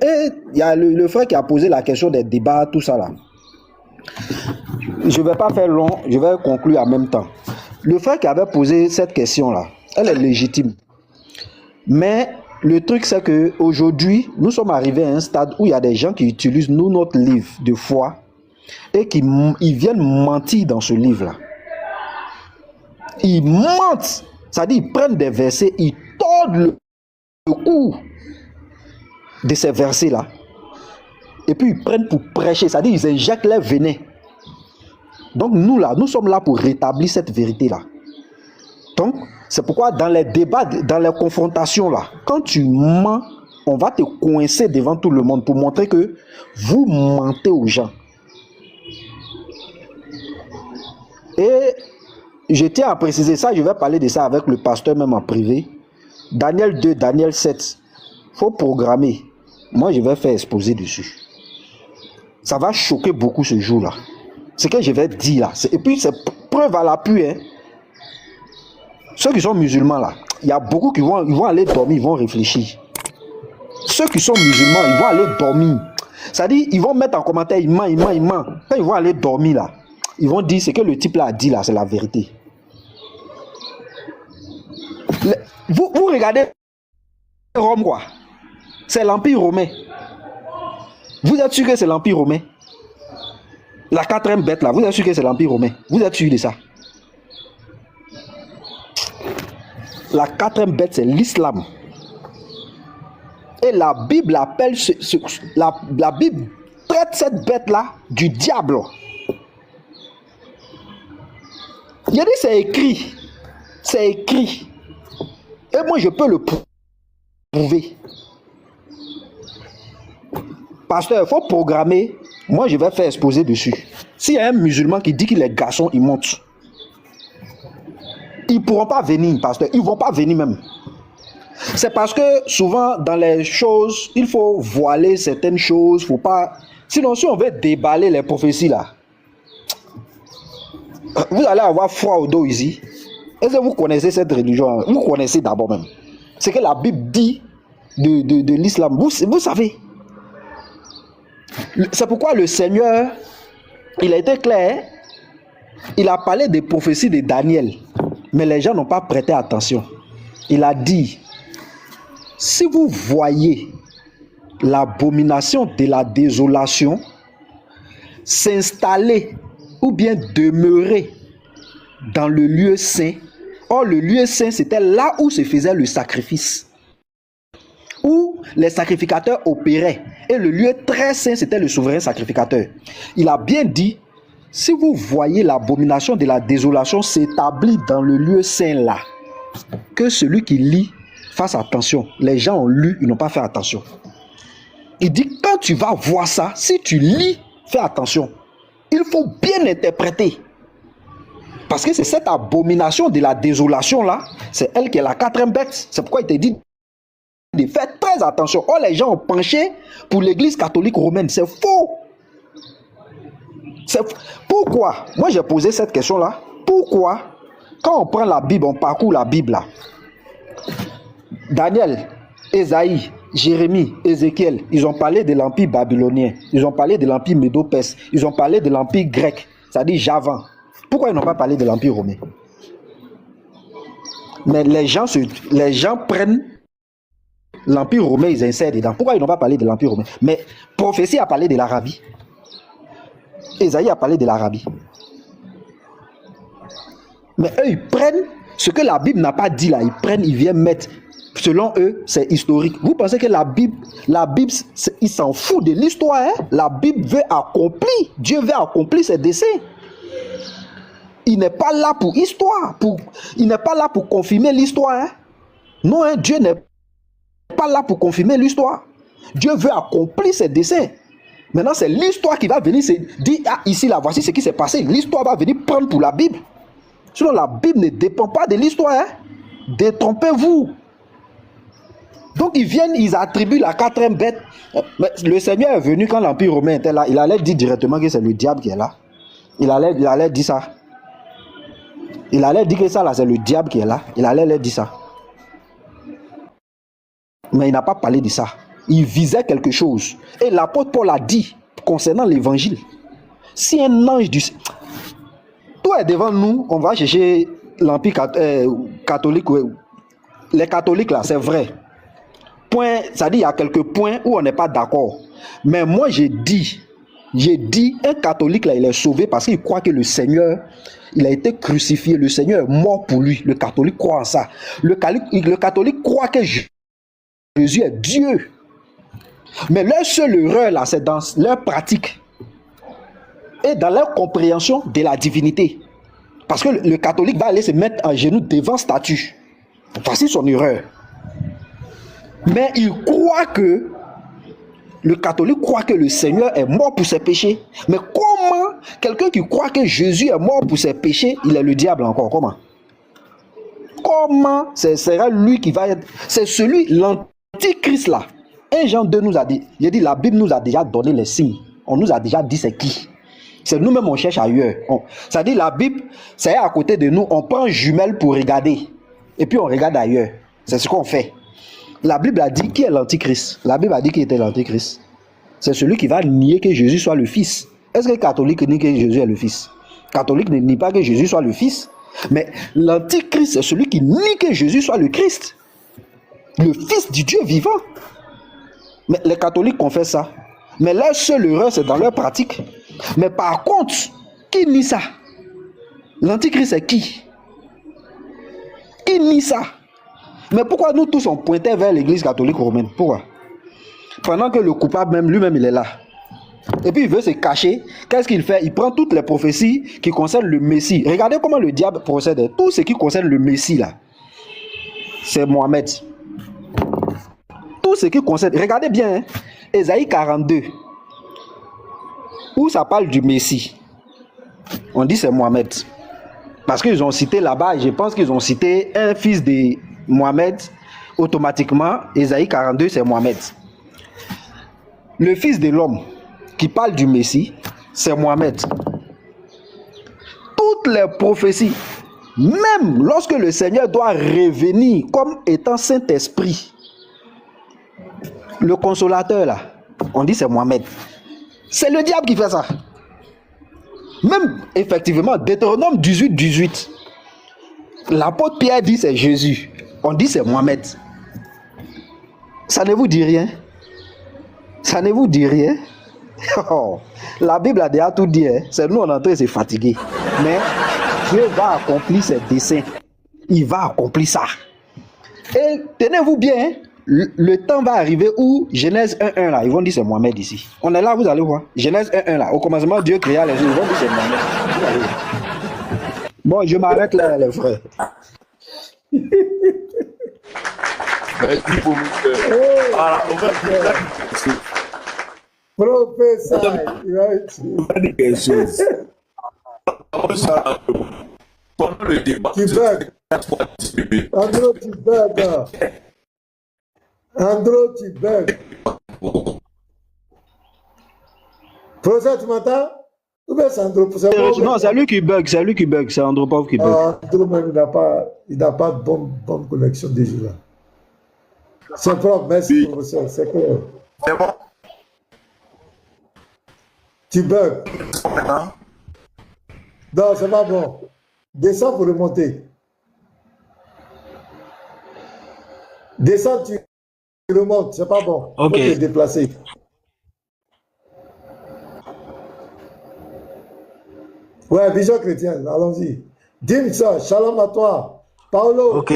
Et il y a le frère qui a posé la question des débats, tout ça là. Je ne vais pas faire long, je vais conclure en même temps. Le frère qui avait posé cette question là, elle est légitime. Mais le truc c'est qu'aujourd'hui, nous sommes arrivés à un stade où il y a des gens qui utilisent notre livre de foi et ils viennent mentir dans ce livre là. Ils mentent, c'est-à-dire ils prennent des versets, ils tordent le cou de ces versets là. Et puis ils prennent pour prêcher, c'est-à-dire ils injectent leur venin. Donc nous sommes là pour rétablir cette vérité là. Donc c'est pourquoi dans les débats, dans les confrontations là, quand tu mens, on va te coincer devant tout le monde pour montrer que vous mentez aux gens. Et je tiens à préciser ça, je vais parler de ça avec le pasteur même en privé. Daniel 2, Daniel 7, il faut programmer. Moi je vais faire exposer dessus. Ça va choquer beaucoup ce jour-là. Ce que je vais dire là. Et puis c'est preuve à l'appui. Hein. Ceux qui sont musulmans là, il y a beaucoup qui vont aller dormir, ils vont réfléchir. Ceux qui sont musulmans, ils vont aller dormir. C'est-à-dire, ils vont mettre en commentaire, ils mentent. Quand ils vont aller dormir là, ils vont dire ce que le type là a dit là, c'est la vérité. Vous regardez Rome quoi? C'est l'Empire romain. Vous êtes sûr que c'est l'Empire romain? La quatrième bête là, vous êtes sûr que c'est l'Empire romain? Vous êtes sûr de ça? La quatrième bête, c'est l'islam. Et la Bible appelle la Bible traite cette bête-là du diable. Il a dit c'est écrit. C'est écrit. Et moi je peux le prouver. Pasteur, il faut programmer. Moi je vais faire exposer dessus. S'il y a un musulman qui dit qu'il est garçon, il monte. Ils ne pourront pas venir, pasteur. Ils ne vont pas venir même. C'est parce que souvent, dans les choses, il faut voiler certaines choses. Faut pas... Sinon, si on veut déballer les prophéties là, vous allez avoir froid au dos ici. Est-ce que vous connaissez cette religion? Vous connaissez d'abord même. C'est que la Bible dit de l'islam. Vous savez. C'est pourquoi le Seigneur, il a été clair. Il a parlé des prophéties de Daniel. Mais les gens n'ont pas prêté attention. Il a dit, si vous voyez l'abomination de la désolation s'installer ou bien demeurer dans le lieu saint. Or, le lieu saint, c'était là où se faisait le sacrifice, où les sacrificateurs opéraient. Et le lieu très saint, c'était le souverain sacrificateur. Il a bien dit, si vous voyez l'abomination de la désolation s'établir dans le lieu saint là, que celui qui lit fasse attention. Les gens ont lu, ils n'ont pas fait attention. Il dit, quand tu vas voir ça, si tu lis, fais attention. Il faut bien interpréter. Parce que c'est cette abomination de la désolation là, c'est elle qui est la quatrième bête. C'est pourquoi il te dit de faire très attention. Oh, les gens ont penché pour l'église catholique romaine. C'est faux. Pourquoi? Moi j'ai posé cette question là. Pourquoi quand on prend la Bible, on parcourt la Bible là, Daniel, Ésaïe, Jérémie, Ézéchiel, ils ont parlé de l'empire babylonien, ils ont parlé de l'empire médo-perse, ils ont parlé de l'empire grec, c'est-à-dire Javan. Pourquoi ils n'ont pas parlé de l'empire romain? Mais les gens prennent l'empire romain, ils insèrent dedans. Pourquoi ils n'ont pas parlé de l'empire romain? Mais prophétie a parlé de l'Arabie. Ésaïe a parlé de l'Arabie. Mais eux, ils prennent ce que la Bible n'a pas dit là. Ils viennent mettre. Selon eux, c'est historique. Vous pensez que la Bible, ils s'en foutent de l'histoire. Hein? La Bible veut accomplir. Dieu veut accomplir ses desseins. Il n'est pas là pour histoire. Il n'est pas là pour confirmer l'histoire. Hein? Non, hein? Dieu n'est pas là pour confirmer l'histoire. Dieu veut accomplir ses desseins. Maintenant, c'est l'histoire qui va venir se dire, ah, ici, là, voici ce qui s'est passé. L'histoire va venir prendre pour la Bible. Sinon, la Bible ne dépend pas de l'histoire. Hein? Détrompez-vous. Donc, ils viennent, ils attribuent la quatrième bête. Mais le Seigneur est venu quand l'Empire romain était là. Il allait dire directement que c'est le diable qui est là. Il allait dire ça. Il allait dire que ça, là, c'est le diable qui est là. Il allait leur dire ça. Mais il n'a pas parlé de ça. il visait quelque chose. Et l'apôtre Paul a dit concernant l'évangile, si un ange du... Tout est devant nous, on va chercher l'empire catholique, les catholiques là, c'est vrai. Point, ça dit il y a quelques points où on n'est pas d'accord. Mais moi j'ai dit, un catholique là, il est sauvé parce qu'il croit que le Seigneur, il a été crucifié, le Seigneur est mort pour lui. Le catholique croit en ça. Le catholique croit que Jésus est Dieu. Mais leur seule erreur là, c'est dans leur pratique et dans leur compréhension de la divinité. Parce que le catholique va aller se mettre en genoux devant statue. Voici son erreur. Mais le catholique croit que le Seigneur est mort pour ses péchés. Mais comment quelqu'un qui croit que Jésus est mort pour ses péchés, il est le diable encore? Comment ce sera lui qui va être... C'est celui, l'antichrist là. 1 Jean 2 nous a dit, la Bible nous a déjà donné les signes. On nous a déjà dit c'est qui. C'est nous-mêmes on cherche ailleurs. Ça dit la Bible, c'est à côté de nous, on prend jumelle pour regarder. Et puis on regarde ailleurs. C'est ce qu'on fait. La Bible a dit qui est l'antichrist. La Bible a dit qui était l'antichrist. C'est celui qui va nier que Jésus soit le Fils. Est-ce que le catholique nie que Jésus est le Fils? Le catholique ne nie pas que Jésus soit le Fils. Mais l'antichrist, c'est celui qui nie que Jésus soit le Christ. Le Fils du Dieu vivant. Mais les catholiques confessent ça. Mais leur seule erreur, c'est dans leur pratique. Mais par contre, qui nie ça? L'antichrist, c'est qui? Qui nie ça? Mais pourquoi nous tous on pointait vers l'église catholique romaine? Pourquoi? Pendant que le coupable même, lui-même, il est là. Et puis il veut se cacher. Qu'est-ce qu'il fait? Il prend toutes les prophéties qui concernent le Messie. Regardez comment le diable procède. Tout ce qui concerne le Messie là, c'est Mohamed. Tout ce qui concerne, regardez bien, hein, Ésaïe 42, où ça parle du Messie. On dit c'est Mohamed. Parce qu'ils ont cité là-bas, je pense qu'ils ont cité un fils de Mohamed, automatiquement, Ésaïe 42, c'est Mohamed. Le fils de l'homme qui parle du Messie, c'est Mohamed. Toutes les prophéties, même lorsque le Seigneur doit revenir comme étant Saint-Esprit, le consolateur là, on dit c'est Mohamed. C'est le diable qui fait ça. Même effectivement, Deutéronome 18, l'apôtre Pierre dit c'est Jésus. On dit c'est Mohamed. Ça ne vous dit rien? Ça ne vous dit rien? Oh, la Bible a déjà tout dit. Hein? C'est nous on est en train de se fatiguer. Mais Dieu va accomplir ses desseins. Il va accomplir ça. Et tenez-vous bien, hein? Le temps va arriver où Genèse 1.1 là, ils vont dire c'est Mohamed ici. On est là, vous allez voir. Genèse 1.1 là, au commencement Dieu créa les choses, ils vont dire c'est Mohamed. Bon, je m'arrête là les frères. Merci pour voilà, on va Professeur, dire quelque chose. Pendant le débat, tu bugs. Andro, tu bugs. Andro, tu bugs. Professeur, tu m'entends? Ou bien c'est Andro? Non, c'est lui qui bug, c'est Andropov qui bug. Andro même, il n'a pas de bonne connexion déjà là. C'est propre, merci professeur, c'est clair. C'est bon. Tu bugs. Non, c'est pas bon. Descends pour remonter. Descends, tu remontes, c'est pas bon. Ok. Faut te déplacer. Ouais, vision chrétienne, allons-y. Dim ça, shalom à toi. Paolo, Ok.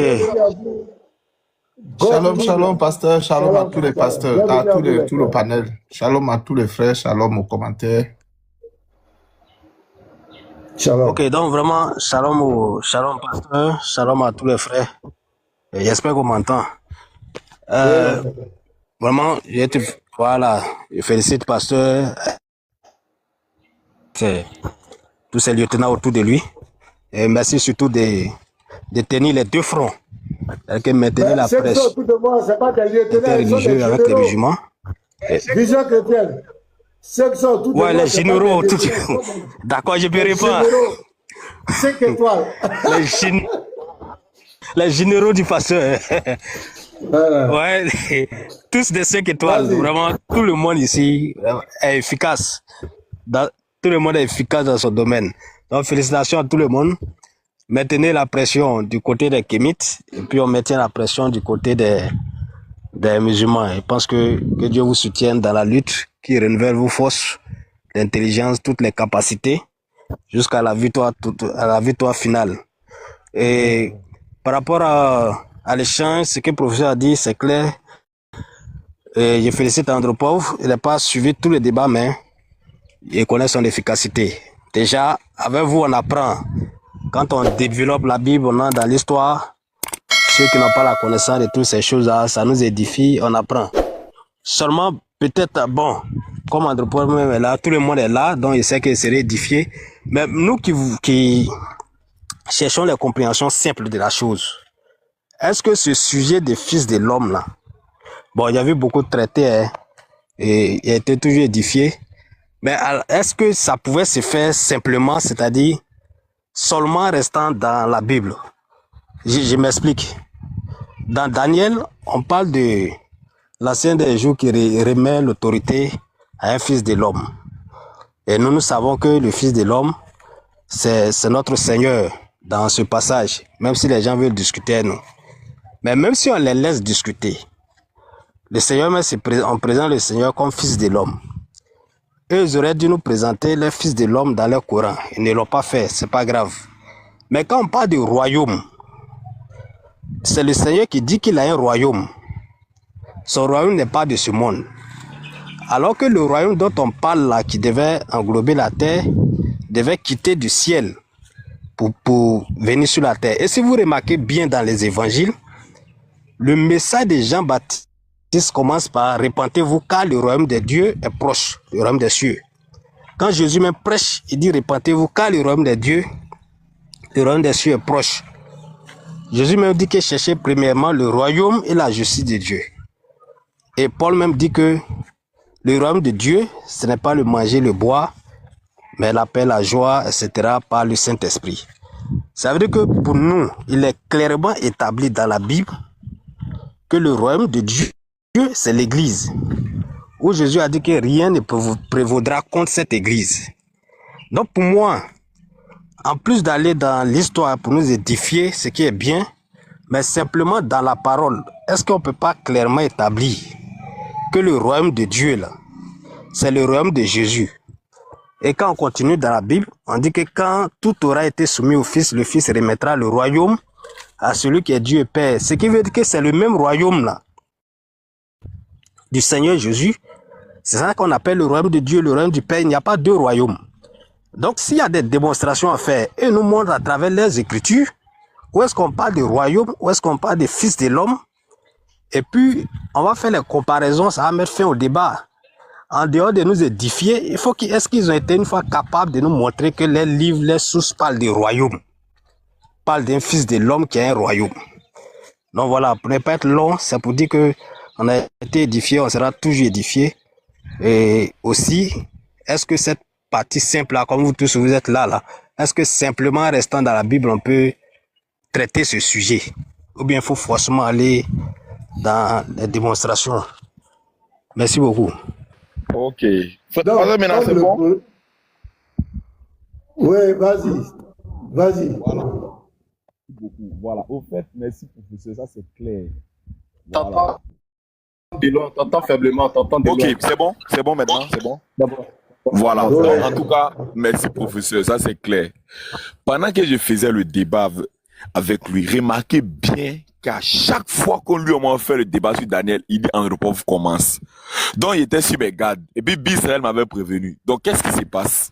Shalom, shalom, pasteur. Shalom à tous les pasteurs, à tout le panel. Shalom à tous les frères. Shalom aux commentaires. Shalom. Ok, donc vraiment, shalom pasteur, shalom à tous les frères. J'espère qu'on m'entend. Vraiment, voilà, je félicite pasteur, tous ces lieutenants autour de lui. Et merci surtout de tenir les deux fronts. Que maintenir la presse interreligieux avec les musulmans. Vision chrétienne. Ouais, les généraux, tout. D'accord, je peux répondre. 5 étoiles. Les généraux du pasteur. Voilà. Ouais, tous des 5 étoiles. Vas-y. Vraiment, tout le monde ici est efficace. Tout le monde est efficace dans son domaine. Donc, félicitations à tout le monde. Maintenez la pression du côté des Kémites et puis on maintient la pression du côté des musulmans. Je pense que Dieu vous soutienne dans la lutte, qui renouvelle vos forces, l'intelligence, toutes les capacités jusqu'à la victoire, à la victoire finale. Et par rapport à l'échange, ce que le professeur a dit, c'est clair. Et je félicite Andropov. Il n'a pas suivi tous les débats, mais il connaît son efficacité. Déjà, avec vous, on apprend. Quand on développe la Bible, on entre dans l'histoire. Ceux qui n'ont pas la connaissance de toutes ces choses-là, ça nous édifie, on apprend. Seulement, peut-être, bon, comme Andropov même est là, tout le monde est là, donc il sait qu'il serait édifié. Mais nous qui cherchons les compréhensions simples de la chose, est-ce que ce sujet des fils de l'homme, là, bon, il y a eu beaucoup de traités, hein, et il a été toujours édifié, mais est-ce que ça pouvait se faire simplement, c'est-à-dire seulement restant dans la Bible? Je m'explique. Dans Daniel, on parle de l'ancien des jours qui remet l'autorité à un fils de l'homme. Et nous savons que le fils de l'homme, c'est notre Seigneur dans ce passage, même si les gens veulent discuter à nous. Mais même si on les laisse discuter, le Seigneur, on présente le Seigneur comme fils de l'homme. Eux, ils auraient dû nous présenter le fils de l'homme dans leur Coran. Ils ne l'ont pas fait, c'est pas grave. Mais quand on parle de royaume, c'est le Seigneur qui dit qu'il a un royaume. Son royaume n'est pas de ce monde. Alors que le royaume dont on parle là, qui devait englober la terre, devait quitter du ciel pour venir sur la terre. Et si vous remarquez bien dans les évangiles, le message de Jean-Baptiste commence par « Repentez-vous car le royaume de Dieu est proche, le royaume des cieux ». Quand Jésus même prêche, il dit « Repentez-vous car le royaume de Dieu, le royaume des cieux est proche ». Jésus même dit que cherchez premièrement le royaume et la justice de Dieu. Et Paul même dit que le royaume de Dieu, ce n'est pas le manger, le boire, mais la paix, la joie, etc. par le Saint-Esprit. Ça veut dire que pour nous, il est clairement établi dans la Bible que le royaume de Dieu, c'est l'Église. Où Jésus a dit que rien ne prévaudra contre cette Église. Donc pour moi, en plus d'aller dans l'histoire pour nous édifier, ce qui est bien, mais simplement dans la parole, est-ce qu'on ne peut pas clairement établir que le royaume de Dieu, là, c'est le royaume de Jésus? Et quand on continue dans la Bible, on dit que quand tout aura été soumis au Fils, le Fils remettra le royaume à celui qui est Dieu et Père. Ce qui veut dire que c'est le même royaume là, du Seigneur Jésus. C'est ça qu'on appelle le royaume de Dieu, le royaume du Père. Il n'y a pas deux royaumes. Donc s'il y a des démonstrations à faire, et nous montrent à travers les Écritures, où est-ce qu'on parle de royaume, où est-ce qu'on parle des fils de l'homme, et puis on va faire les comparaisons, ça va mettre fin au débat. En dehors de nous édifier, il faut est-ce qu'ils ont été une fois capables de nous montrer que les livres, les sources parlent de royaume, parlent d'un fils de l'homme qui a un royaume. Donc voilà, pour ne pas être long, c'est pour dire que on a été édifié, on sera toujours édifié. Et aussi, est-ce que cette partie simple là, comme vous tous vous êtes là, est-ce que simplement en restant dans la Bible, on peut traiter ce sujet? Ou bien il faut forcément aller dans les démonstrations? Merci beaucoup. Ok. Donc, Maintenant, c'est bon? Oui, vas-y. Vas-y. Voilà. Beaucoup. Voilà. Au fait, merci professeur, ça c'est clair. T'entends de loin, t'entends faiblement, t'entends de loin. Ok, c'est bon? C'est bon maintenant? C'est bon? Voilà. Ouais. Donc, en tout cas, merci professeur, ça c'est clair. Pendant que je faisais le débat avec lui, remarquez bien qu'à chaque fois qu'on lui a fait le débat sur Daniel, il dit Andropov commence. Donc il était sur mes gardes. Et puis Bisraël m'avait prévenu. Donc qu'est-ce qui se passe?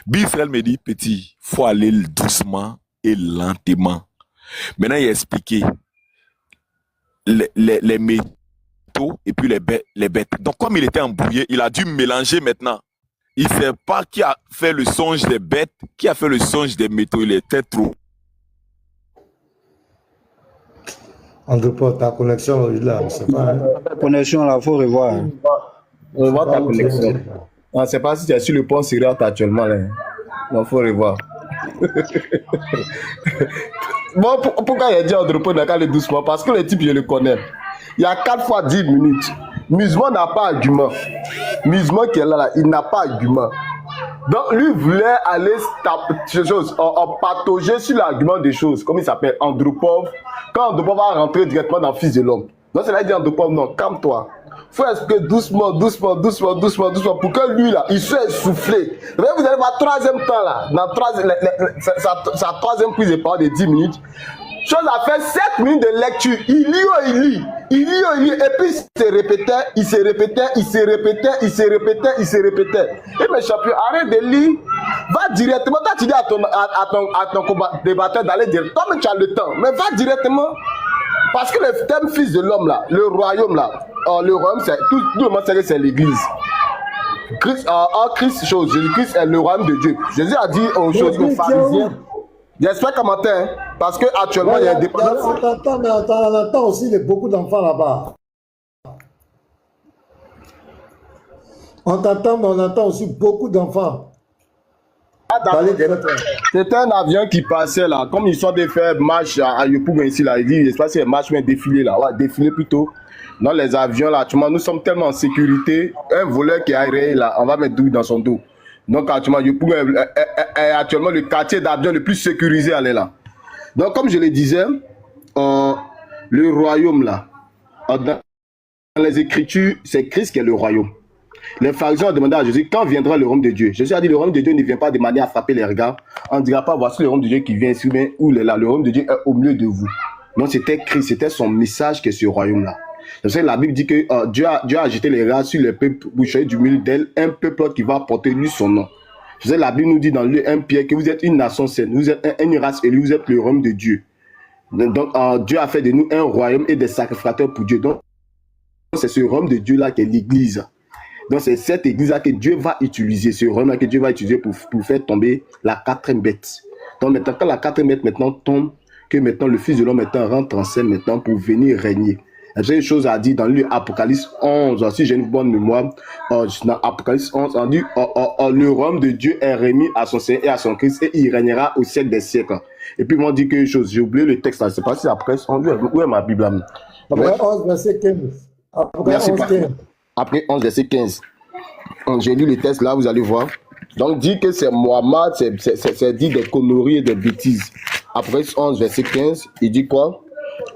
Bisraël me dit, petit, faut aller doucement et lentement. Maintenant il a expliqué les métaux et puis les bêtes. Donc comme il était embrouillé, il a dû mélanger maintenant. Il ne sait pas qui a fait le songe des bêtes, qui a fait le songe des métaux. Il était trop. Andropov, ta connexion là, c'est pas. La connexion là, faut revoir. Revoir ta connexion. Ah, c'est pas si tu es sur le pont Syriac actuellement. Là. Il faut revoir. Bon, pourquoi il a dit entrepôt n'a qu'à aller doucement? Parce que le type, je le connais. Il y a 4 fois 10 minutes. Musulman n'a pas argument. Musulman qui est là, il n'a pas argument. Donc, lui voulait aller patauger sur l'argument des choses, comme il s'appelle Andropov. Quand Andropov va rentrer directement dans le Fils de l'homme. Donc, c'est là qu'il dit Andropov, non, calme-toi. Il faut expliquer doucement, pour que lui, là, il soit essoufflé. Vous allez voir, troisième temps, là, dans sa troisième prise de parole de 10 minutes. Chose à faire 7 minutes de lecture. Il lit, et puis il se répétait. Et mes champions, arrête de lire. Va directement. Toi, tu dis à ton débatteur d'aller directement. Toi, mais tu as le temps. Mais va directement. Parce que le thème Fils de l'homme, là, le royaume, c'est tout le monde sait que c'est l'église. Christ, Jésus-Christ est le royaume de Dieu. Jésus a dit aux pharisiens. J'espère commenter, hein, parce que actuellement il y a des On entend aussi beaucoup d'enfants là-bas. On t'entend, mais on entend aussi beaucoup d'enfants. C'était un avion qui passait là, comme ils sont de faire marche à Yopougon ici là, il dit, j'espère que c'est marche mais défilé là, ouais, défilé plutôt. Dans les avions là, actuellement nous sommes tellement en sécurité, un voleur qui est aéré là, on va mettre douille dans son dos. Donc actuellement, Yopougon est actuellement le quartier d'avion le plus sécurisé à là. Donc comme je le disais, le royaume là, dans les Écritures, c'est Christ qui est le royaume. Les pharisiens ont demandé à Jésus, quand viendra le royaume de Dieu? Jésus a dit, le royaume de Dieu ne vient pas de manière à frapper les regards. On ne dira pas, voici le royaume de Dieu qui vient ici, mais où il est là. Le royaume de Dieu est au milieu de vous. Donc c'était Christ, c'était son message que ce royaume-là. C'est ça que la Bible dit que Dieu a jeté les regards sur le peuple bouché du milieu d'elle, un peuple qui va porter lui son nom. C'est ça que la Bible nous dit dans le 1 Pierre que vous êtes une nation sainte, vous êtes une race élue, vous êtes le royaume de Dieu. Donc Dieu a fait de nous un royaume et des sacrificateurs pour Dieu. Donc c'est ce royaume de Dieu là qui est l'église. Donc c'est cette église là que Dieu va utiliser, ce royaume là que Dieu va utiliser pour faire tomber la quatrième bête. Donc maintenant quand la quatrième bête maintenant tombe, que maintenant le Fils de l'homme maintenant rentre en scène maintenant pour venir régner. J'ai une chose à dire dans l'Apocalypse 11, si j'ai une bonne mémoire, dans Apocalypse 11, on dit le royaume de Dieu est remis à son Seigneur et à son Christ et il régnera au siècle des siècles. Et puis ils m'ont dit quelque chose, j'ai oublié le texte là, c'est pas si après, où est ma Bible là? Après 11, verset 15. Après 11, verset 15. J'ai lu le texte là, vous allez voir. Donc dit que c'est Mohammed, c'est dit des conneries et des bêtises. Après 11, verset 15, il dit quoi?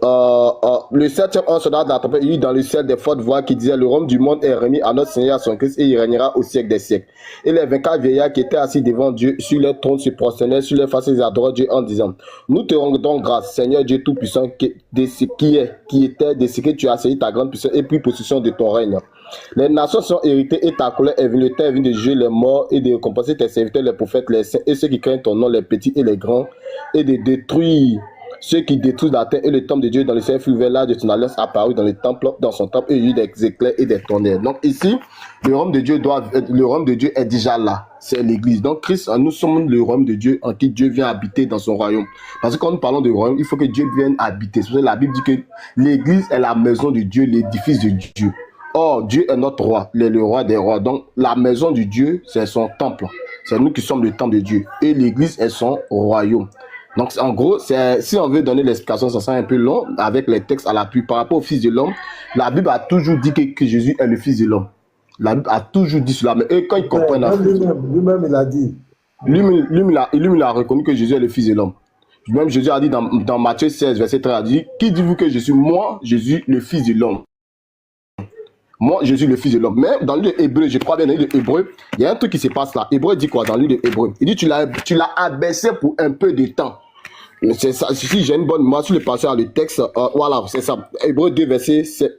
Le 7e ange soldat de la tempête, il dit dans le ciel des fortes voix qui disaient le royaume du monde est remis à notre Seigneur, à son Christ, et il régnera au siècle des siècles. Et les 24 vieillards qui étaient assis devant Dieu sur leur trône se prosternaient sur leurs faces et adoraient Dieu en disant, nous te rendons grâce, Seigneur Dieu Tout-Puissant, qui était de ce que tu as saisi ta grande puissance et pris possession de ton règne. Les nations sont héritées et ta colère est venue. Le temps est venu de juger les morts et de récompenser tes serviteurs, les prophètes, les saints et ceux qui craignent ton nom, les petits et les grands, et de détruire ceux qui détruisent la terre. Et le temple de Dieu dans le ciel fut ouvert, là de ton alliance apparut dans son temple et il y eut des éclairs et des tonnerres. Donc ici, le royaume de Dieu est déjà là. C'est l'église. Donc Christ, nous sommes le royaume de Dieu en qui Dieu vient habiter dans son royaume. Parce que quand nous parlons de royaume, il faut que Dieu vienne habiter. C'est pour ça que la Bible dit que l'église est la maison de Dieu, l'édifice de Dieu. Or, Dieu est notre roi, il est le roi des rois. Donc, la maison de Dieu, c'est son temple. C'est nous qui sommes le temple de Dieu. Et l'église est son royaume. Donc, en gros, si on veut donner l'explication, ça sera un peu long, avec les textes à l'appui. Par rapport au Fils de l'homme, la Bible a toujours dit que Jésus est le Fils de l'homme. La Bible a toujours dit cela. Mais eux, quand ils comprennent... Lui-même, il a dit. Lui-même, il a reconnu que Jésus est le Fils de l'homme. Même Jésus a dit dans Matthieu 16, verset 13, il a dit, qui dites-vous que je suis? Moi, Jésus, le Fils de l'homme. Moi, je suis le Fils de l'homme. Mais dans le livre Hébreu, je crois bien dans le livre Hébreu, il y a un truc qui se passe là. Hébreu dit quoi dans le livre Hébreu? Il dit tu l'as abaissé pour un peu de temps. C'est ça. Si j'ai une bonne mémoire, sur le passage, le texte, voilà, c'est ça. Hébreu 2, verset 5.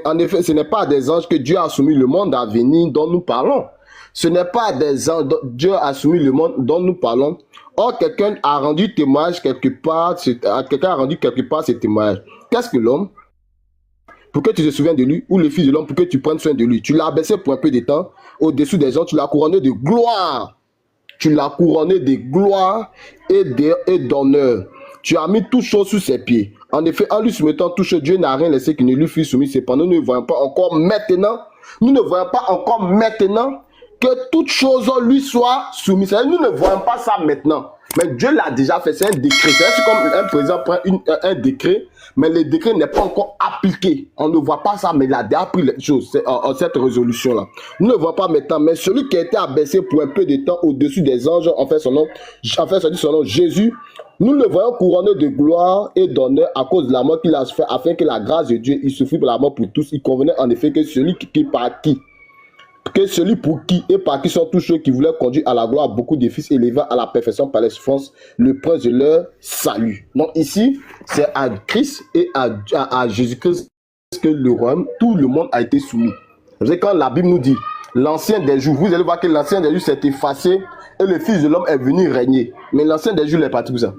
En effet, ce n'est pas à des anges que Dieu a soumis le monde à venir dont nous parlons. Ce n'est pas à des anges que Dieu a soumis le monde dont nous parlons. Or, quelqu'un a rendu témoignage quelque part, ce témoignage. Qu'est-ce que l'homme? Pour que tu te souviennes de lui, ou le Fils de l'homme, pour que tu prennes soin de lui. Tu l'as abaissé pour un peu de temps, au-dessus des gens, tu l'as couronné de gloire. Tu l'as couronné de gloire et d'honneur. Tu as mis toutes choses sous ses pieds. En effet, en lui soumettant toutes choses, Dieu n'a rien laissé qui ne lui fût soumis. Cependant, nous ne voyons pas encore maintenant que toutes choses lui soient soumises. Nous ne voyons pas ça maintenant. Mais Dieu l'a déjà fait, c'est un décret. C'est comme un président prend un décret, mais le décret n'est pas encore appliqué. On ne voit pas ça, mais il a déjà pris les choses, cette résolution-là. Nous ne voyons pas maintenant, mais celui qui a été abaissé pour un peu de temps au-dessus des anges, en fait son nom, Jésus, nous le voyons couronné de gloire et d'honneur à cause de la mort qu'il a fait, afin que la grâce de Dieu, il souffrit pour la mort pour tous. Il convenait en effet que celui pour qui et par qui sont tous ceux qui voulaient conduire à la gloire beaucoup de fils élevés à la perfection par les souffrances, le prince de leur salut. Donc ici, c'est à Christ et à Jésus-Christ que le royaume, tout le monde a été soumis. C'est quand la Bible nous dit, l'ancien des jours, vous allez voir que l'ancien des jours s'est effacé et le fils de l'homme est venu régner. Mais l'ancien des jours, il est parti où ça?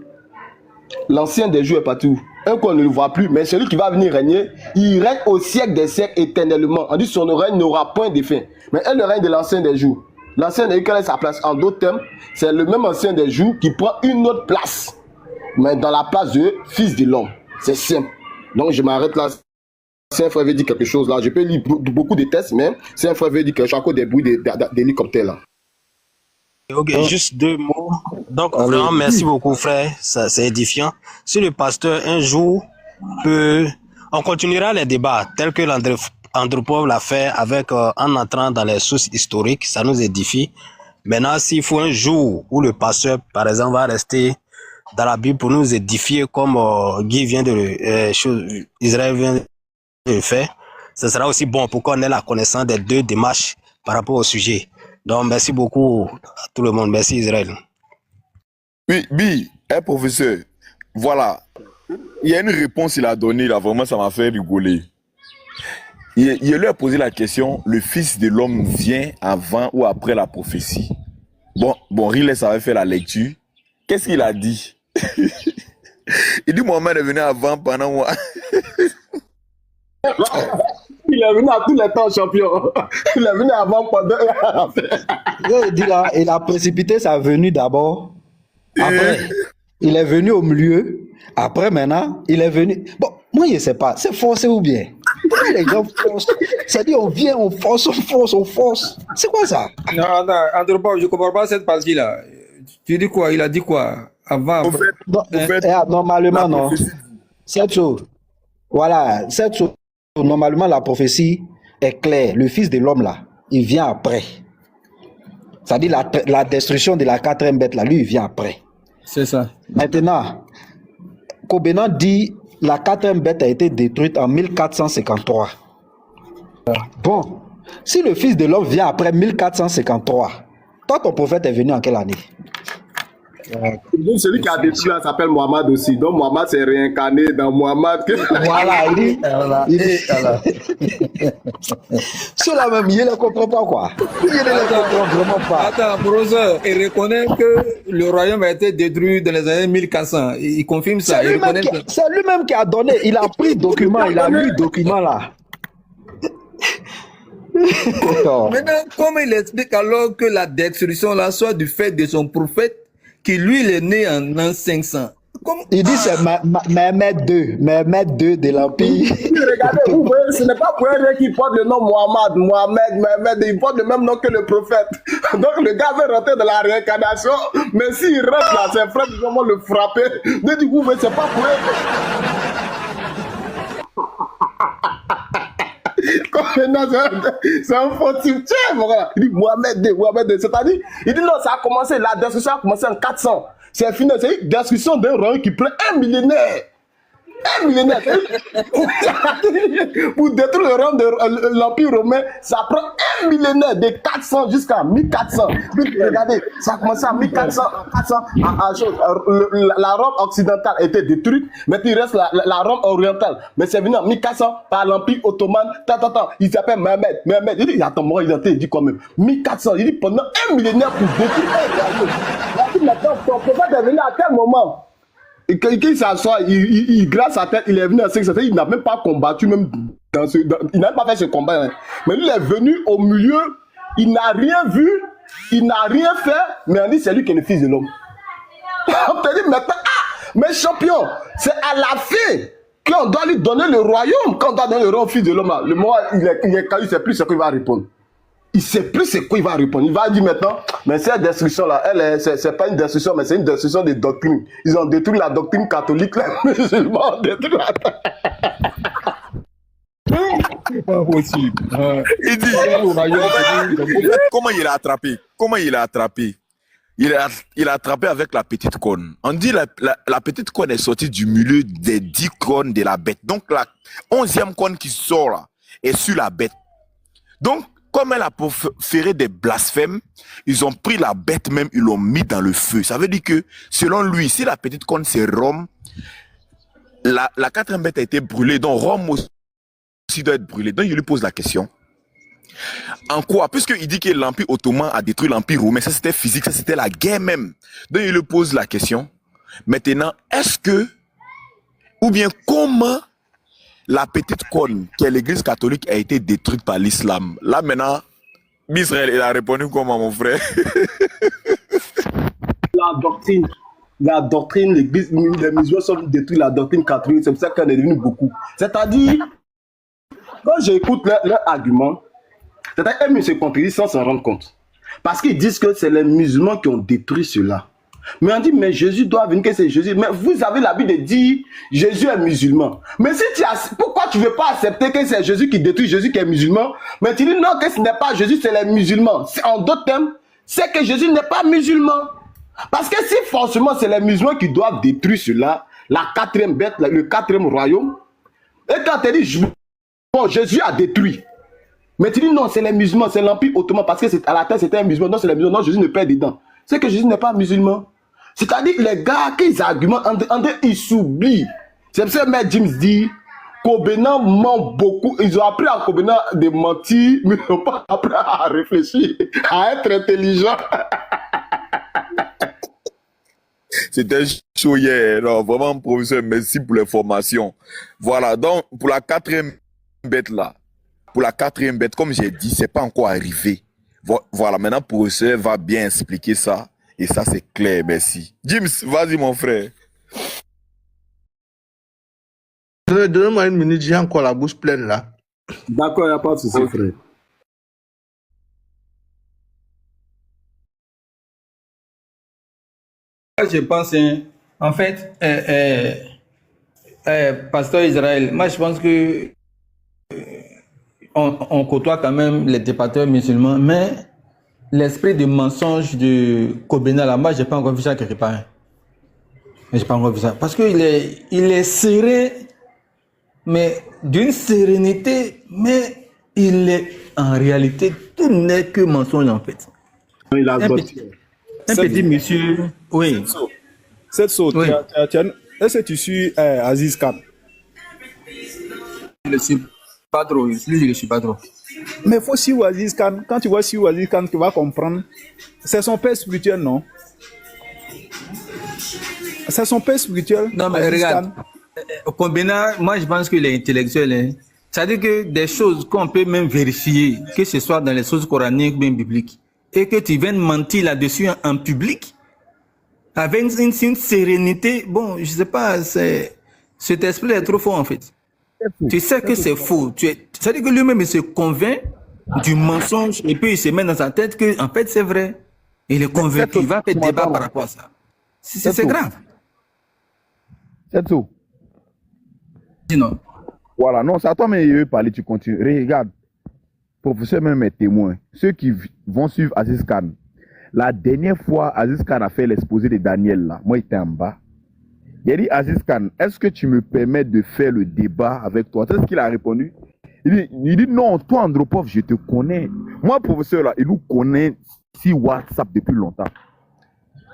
L'ancien des jours est parti où? Un qu'on ne le voit plus, mais celui qui va venir régner, il règne au siècle des siècles éternellement. On dit son règne n'aura point de fin. Mais elle, le règne de l'ancien des jours. L'ancien des jours, quelle est sa place? En d'autres termes, c'est le même ancien des jours qui prend une autre place, mais dans la place de fils de l'homme. C'est simple. Donc je m'arrête là. Si un frère veut dire quelque chose là, je peux lire beaucoup de textes, mais si un frère veut dire quelque chose, encore des bruits d'hélicoptères là. Ok, juste 2 mots. Donc, vraiment, merci beaucoup, frère. Ça, c'est édifiant. Si le pasteur, un jour, on continuera les débats tels que l'anthropologue l'a fait en entrant dans les sources historiques, ça nous édifie. Maintenant, s'il faut un jour où le pasteur, par exemple, va rester dans la Bible pour nous édifier comme Guy vient Israël vient de le faire, ce sera aussi bon pour qu'on ait la connaissance des 2 démarches par rapport au sujet. Donc, merci beaucoup à tout le monde. Merci, Israël. Oui, Bi, professeur, voilà. Il y a une réponse qu'il a donnée, là, vraiment, ça m'a fait rigoler. Il lui a posé la question, le Fils de l'homme vient avant ou après la prophétie? Bon, Riles avait fait la lecture. Qu'est-ce qu'il a dit? Il dit, Mohamed est venu avant, pendant moi. Il est venu à tous les temps, champion. Il est venu avant, pendant. Il dit là, il a précipité sa venue d'abord. Après, il est venu au milieu. Après, maintenant, il est venu. Bon, moi, je ne sais pas. C'est forcé ou bien? Pourquoi les gens forcent? C'est-à-dire, on vient, on force. C'est quoi ça? Non, Andropov, je ne comprends pas cette partie-là. Tu dis quoi? Il a dit quoi? Avant. Normalement, non. Cette chose. Voilà, cette chose. Normalement, la prophétie est claire. Le Fils de l'homme, là, il vient après. C'est-à-dire la destruction de la 4e bête, là, lui, il vient après. C'est ça. Maintenant, Cobenant dit la 4e bête a été détruite en 1453. Bon, si le Fils de l'homme vient après 1453, toi, ton prophète est venu en quelle année? Celui qui a détruit là s'appelle Mohamed aussi. Donc Mohamed s'est réincarné dans Mohamed. Voilà, il dit. Cela même, il ne comprend pas quoi. Il ne comprend vraiment pas. Attends, professeur, il reconnaît que le royaume a été détruit dans les années 1400. Il confirme ça. C'est lui-même qui a donné. Il a pris le document, il a lu le document là. Maintenant, comment il explique alors que la destruction là soit du fait de son prophète qui lui il est né en an 500? Il dit c'est Mehmed II de l'Empire. Regardez, vous voyez, ce n'est pas pour rien qu'il porte le nom Mohamed, il porte le même nom que le prophète. Donc le gars veut rentrer dans la réincarnation, mais s'il rentre là, ses frères vont le frapper. Donc du coup, c'est pas pour rien. C'est un fautif. Tiens, mon gars. Il dit Mohamed II. C'est-à-dire, il dit non, ça a commencé, la destruction a commencé en 400. C'est fini, c'est une destruction d'un royaume qui prend un millénaire. Un millénaire. Pour détruire le royaume de l'Empire romain, ça prend un millénaire, de 400 jusqu'à 1400. Puis, regardez, ça a commencé en 1400, la Rome occidentale a été détruite, maintenant il reste la Rome orientale. Mais c'est venu en 1400 par l'Empire ottoman. Il s'appelle Mehmed. Il dit, attends, moi, il dit quand même. 1400, il dit pendant un millénaire pour détruire un royaume. Maintenant, ton prophète est venu à quel moment? Et quand il s'assoit, il gratte sa tête, il est venu à 500, il n'a même pas combattu, même il n'a même pas fait ce combat. Hein. Mais lui, il est venu au milieu, il n'a rien vu, il n'a rien fait, mais on dit c'est lui qui est le Fils de l'homme. On te dit maintenant, mais champion, c'est à la fin qu'on doit lui donner le royaume. Quand on doit donner le royaume au Fils de l'homme, le moment il est caillou, c'est plus ce qu'il va répondre. il ne sait plus c'est quoi il va répondre. Il va dire maintenant, mais cette destruction-là, c'est pas une destruction, mais c'est une destruction des doctrines. Ils ont détruit la doctrine catholique, les musulmans ont détruit la... Pas possible. Il dit, comment il a attrapé? Comment il a attrapé? Il a attrapé avec la petite corne. On dit la petite corne est sortie du milieu des 10 cornes de la bête. Donc la 11e corne qui sort là est sur la bête. Donc, comme elle a proféré des blasphèmes, ils ont pris la bête même, ils l'ont mis dans le feu. Ça veut dire que, selon lui, si la petite corne c'est Rome, la 4e bête a été brûlée, donc Rome aussi doit être brûlée. Donc il lui pose la question. En quoi? Puisqu'il dit que l'Empire ottoman a détruit l'Empire romain, ça c'était physique, ça c'était la guerre même. Donc il lui pose la question. Maintenant, est-ce que, ou bien comment la petite corne qui est l'église catholique a été détruite par l'islam? Là maintenant, Israël, il a répondu comment, mon frère? La doctrine, l'église, les musulmans sont détruits, la doctrine catholique, c'est pour ça qu'on est devenu beaucoup. C'est-à-dire, quand j'écoute leur argument, c'est-à-dire qu'ils se contredisent sans s'en rendre compte. Parce qu'ils disent que c'est les musulmans qui ont détruit cela. Mais on dit, mais Jésus doit venir, que c'est Jésus. Mais vous avez l'habitude de dire, Jésus est musulman. Mais si pourquoi tu ne veux pas accepter que c'est Jésus qui détruit, Jésus qui est musulman? Mais tu dis non, que ce n'est pas Jésus, c'est les musulmans. En d'autres termes, c'est que Jésus n'est pas musulman. Parce que si forcément c'est les musulmans qui doivent détruire cela, la 4e bête, le 4e royaume, et quand tu dis, bon, Jésus a détruit. Mais tu dis non, c'est les musulmans, c'est l'Empire ottoman, parce que à la terre c'était un musulman. Non, c'est les musulmans, non, Jésus ne perd dedans. C'est que Jésus n'est pas musulman. C'est-à-dire que les gars, qu'ils argumentent, ils s'oublient. C'est pour ça que M. James dit, Cobenant ment beaucoup. Ils ont appris à Cobenant de mentir, mais ils n'ont pas appris à réfléchir, à être intelligent. C'était chaud hier. Non, vraiment, professeur, merci pour l'information. Voilà, donc pour la 4e bête là, comme j'ai dit, c'est pas encore arrivé. Voilà, maintenant, professeur va bien expliquer ça. Et ça, c'est clair, merci. James, vas-y, mon frère. Donne-moi une minute, j'ai encore la bouche pleine là. D'accord, il n'y a pas de souci, frère. Je pense, en fait, Pasteur Israël, moi je pense que on côtoie quand même les débatteurs musulmans, mais l'esprit de mensonge de Cobenant là, moi j'ai pas encore vu ça quelque part. J'ai pas encore vu ça. Parce qu'il est serré, mais d'une sérénité, mais il est en réalité, tout n'est que mensonge en fait. Il a un petit monsieur, oui. Cette saute, Oui. est-ce que tu suis Aziz Khan? Je ne suis pas trop, je ne suis pas trop. Mais il faut suivre Aziz Khan. Quand tu vas suivre Aziz Khan, tu vas comprendre. C'est son père spirituel, non? C'est son père spirituel. Non, mais Aziz regarde, Cobenant, moi je pense qu'il est intellectuel. Hein. C'est-à-dire que des choses qu'on peut même vérifier, que ce soit dans les sources coraniques ou bien bibliques, et que tu viennes mentir là-dessus en public, avec une sérénité, bon, je sais pas, cet esprit est trop fort en fait. Tu sais que c'est faux. C'est-à-dire que lui-même il se convainc du mensonge et puis il se met dans sa tête que en fait c'est vrai. Il est convaincu, il va faire débat par rapport à ça. C'est grave. C'est tout. Sinon. Voilà, non, c'est à toi, mais il veut parler, tu continues. Regarde, professeur même est témoin. Ceux qui vont suivre Aziz Khan. La dernière fois, Aziz Khan a fait l'exposé de Daniel là. Moi, j'étais en bas. Il a dit, Aziz Khan, est-ce que tu me permets de faire le débat avec toi? C'est ce qu'il a répondu. Il dit, non, toi, Andropov, je te connais. Moi, professeur, là, il nous connaît sur WhatsApp depuis longtemps.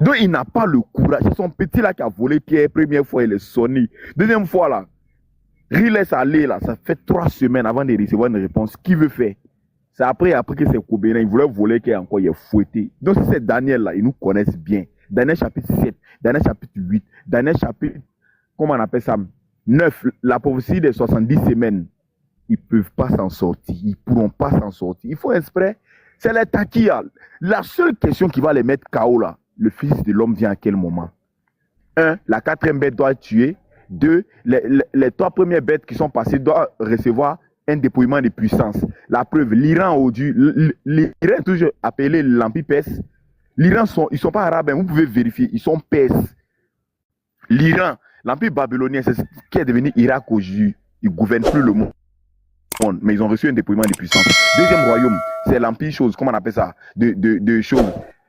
Donc, il n'a pas le courage. C'est son petit là qui a volé Pierre. Première fois, il est sonné. Deuxième fois, là, il laisse aller, là. Ça fait 3 semaines avant de recevoir une réponse. Qui veut faire? C'est après que c'est Cobenant. Il voulait voler qu'il encore, il est fouetté. Donc, si c'est Daniel, là, ils nous connaissent bien. Daniel chapitre 7, Daniel chapitre 8, Daniel chapitre, comment on appelle ça, 9, la prophétie des 70 semaines. Ils ne peuvent pas s'en sortir. Ils ne pourront pas s'en sortir. Il faut exprès. C'est les taquillas. La seule question qui va les mettre KO, là, le Fils de l'homme vient à quel moment? 1, la 4e bête doit être tuée. 2, les 3 premières bêtes qui sont passées doivent recevoir un déploiement de puissance. La preuve, l'Iran l'Iran est toujours appelé l'Empire perse. L'Iran, ils sont pas arabes, vous pouvez vérifier, ils sont perses. L'Iran, l'Empire babylonien, c'est ce qui est devenu Irak aujourd'hui. Ils ne gouvernent plus le monde, mais ils ont reçu un déploiement de puissance. Deuxième royaume, c'est l'Empire chose, comment on appelle ça, de choses,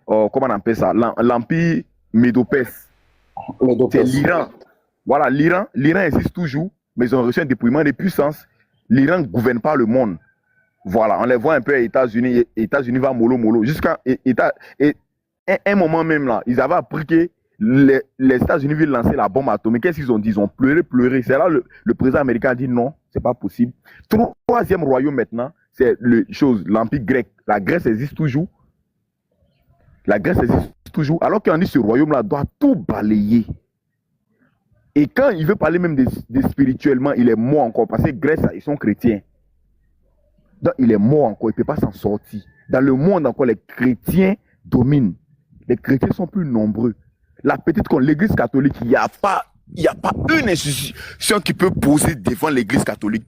comment on appelle ça, l'Empire médo-perse. C'est l'Iran. Voilà, l'Iran existe toujours, mais ils ont reçu un déploiement de puissance. L'Iran ne gouverne pas le monde. Voilà, on les voit un peu aux États-Unis. États-Unis va mollo. Jusqu'à un moment même là, ils avaient appris que les États-Unis veulent lancer la bombe atomique. Qu'est-ce qu'ils ont dit? Ils ont pleuré. C'est là le président américain a dit non, c'est pas possible. Troisième royaume maintenant, c'est l'Empire grec. La Grèce existe toujours. Alors qu'on dit ce royaume-là doit tout balayer. Et quand il veut parler même de spirituellement, il est mort encore. Parce que Grèce, ils sont chrétiens. Donc il est mort encore, il ne peut pas s'en sortir. Dans le monde encore, les chrétiens dominent. Les chrétiens sont plus nombreux. La petite comme l'église catholique, il n'y a pas une institution qui peut poser devant l'église catholique.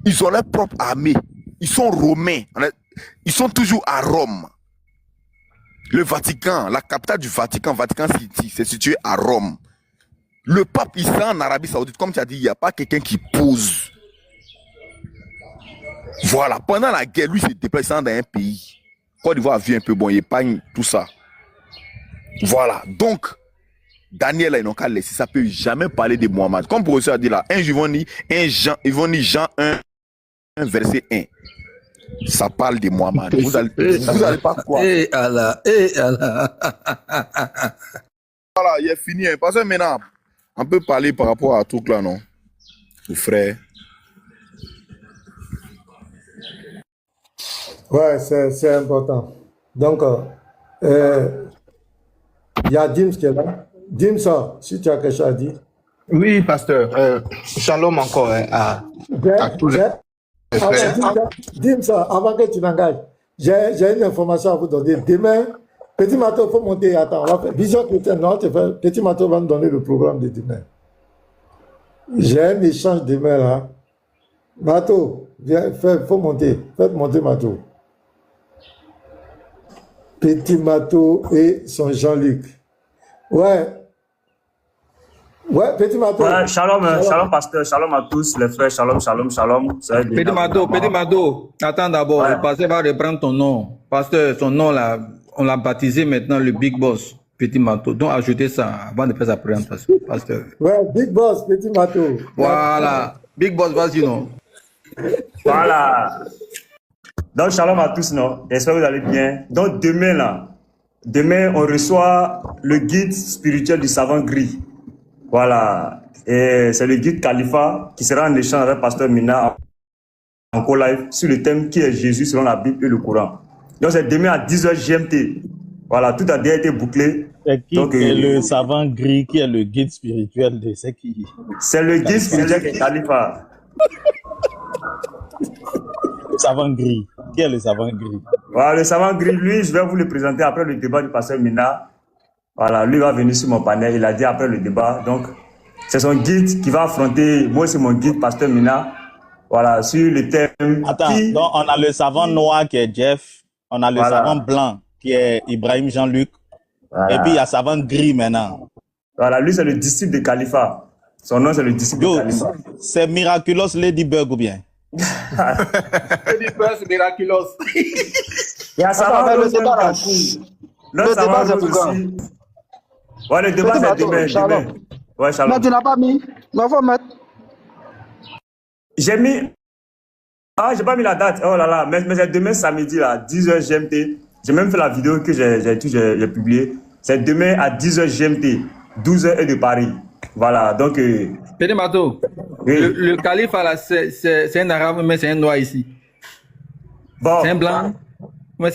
Ils ont leur propre armée. Ils sont romains. Ils sont toujours à Rome. Le Vatican, la capitale du Vatican, Vatican City, c'est situé à Rome. Le pape, il est en Arabie Saoudite. Comme tu as dit, il n'y a pas quelqu'un qui pose. Voilà. Pendant la guerre, lui, il s'est déplacé dans un pays. Côte d'Ivoire vit un peu, bon, il épargne tout ça. Voilà. Donc, Daniel, là, ils n'ont qu'à laisser. Ça ne peut jamais parler de Mohammed. Comme le professeur a dit là, ils vont dire Jean 1, verset 1. Ça parle de Mohammed. Vous allez pas croire. Allah. Voilà, il est fini. Parce que maintenant, on peut parler par rapport à tout là, non? Le frère. Ouais, c'est important. Donc, il y a Dims qui est là. Dims, si tu as quelque chose à dire. Oui, pasteur. Shalom encore à tous les frères. Dims, avant que tu n'engages, j'ai une information à vous donner. Demain, Petit Mato, il faut monter. Attends, on va faire Vision chrétienne. Non, Petit Mato va nous donner le programme de demain. J'ai un échange demain là. Mato, viens, faut monter. Faites monter Mato. Petit Mato et son Jean-Luc. Ouais, Petit Mato. Ouais, shalom, pasteur, shalom à tous, les frères, shalom. Petit Mato, attends d'abord, le pasteur va reprendre ton nom. Pasteur, son nom là, on l'a baptisé maintenant le Big Boss, Petit Mato. Donc ajoutez ça avant de faire sa présentation, pasteur. Ouais, Big Boss, Petit Mato. Voilà, Big Boss, vas-y, non. Voilà. Donc, shalom à tous, non? J'espère que vous allez bien. Donc, demain, on reçoit le guide spirituel du savant gris. Voilà. Et c'est le guide Khalifa qui sera en échange avec Pasteur Mina en co-live sur le thème qui est Jésus selon la Bible et le Coran. Donc, c'est demain à 10h GMT. Voilà, tout a déjà été bouclé. C'est qui est le savant gris, qui est le guide spirituel de ce qui... C'est le guide spirituel de Khalifa. Le savant gris. Qui est le savant gris? Voilà, le savant gris, lui, je vais vous le présenter après le débat du pasteur Mina. Voilà, lui va venir sur mon panel, il a dit après le débat. Donc, c'est son guide qui va affronter, moi c'est mon guide, pasteur Mina. Voilà, sur le thème... Attends, donc on a le savant noir qui est Jeff, on a le savant blanc qui est Ibrahim Jean-Luc, et puis il y a savant gris maintenant. Voilà, lui c'est le disciple de Khalifa. Son nom c'est le disciple de Khalifa. C'est Miraculous Ladybug ou bien? Ladybug Miraculous. Il y a savant le débat, c'est aussi. Ouais, le débat c'est demain. Ouais, shalom. Mais tu n'as pas mis. Il faut mettre. J'ai mis. Ah, j'ai pas mis la date. Oh là là. Mais c'est demain samedi là, 10h GMT. J'ai même fait la vidéo que j'ai publiée. C'est demain à 10h GMT, 12h et de Paris. Voilà, donc. Petit Mato, oui. Le calife là, c'est un arabe, mais c'est un noir ici. Bon. C'est un blanc. Ouais,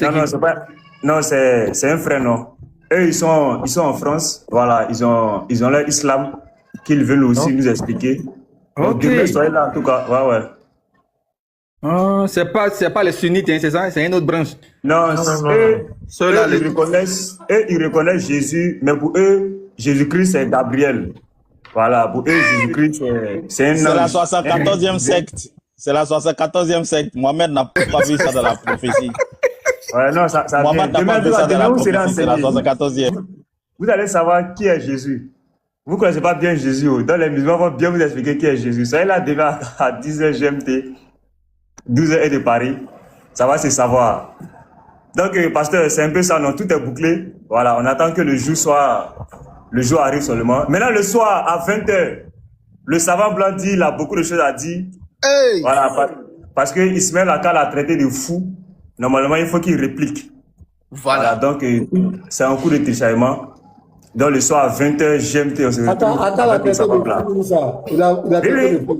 non, c'est un frère, non. Eux, ils sont en France. Voilà, ils ont leur islam qu'ils veulent aussi nous expliquer. Donc, demain, soyez là, en tout cas. Ouais. Oh, c'est pas les sunnites, hein, c'est ça? C'est une autre branche. Non. Ceux-là, ils reconnaissent Jésus, mais pour eux, Jésus-Christ, c'est Gabriel. Voilà, pour eux, Jésus-Christ, c'est un ange. C'est la 74e secte. C'est la 74e secte. Mohamed n'a pas vu ça dans la prophétie. Ouais, non, ça Mohamed n'a pas vu ça dans la prophétie, c'est la 74e. Vous allez savoir qui est Jésus. Vous ne connaissez pas bien Jésus. Dans les musulmans, on va bien vous expliquer qui est Jésus. Ça, il a déjà à 10h GMT, 12h de Paris. Ça va se savoir. Donc, pasteur, c'est un peu ça, non? Tout est bouclé. Voilà, on attend que le jour arrive seulement. Maintenant, le soir, à 20h, le savant blanc dit, il a beaucoup de choses à dire. Hey! Voilà, parce que Ismaël Aka l'a traité de fou. Normalement, il faut qu'il réplique. Voilà, donc, c'est un coup de téléchargement. Donc, le soir, à 20h GMT, on se retrouve. Attends, la traité de fou, ça. Il a traité de fou.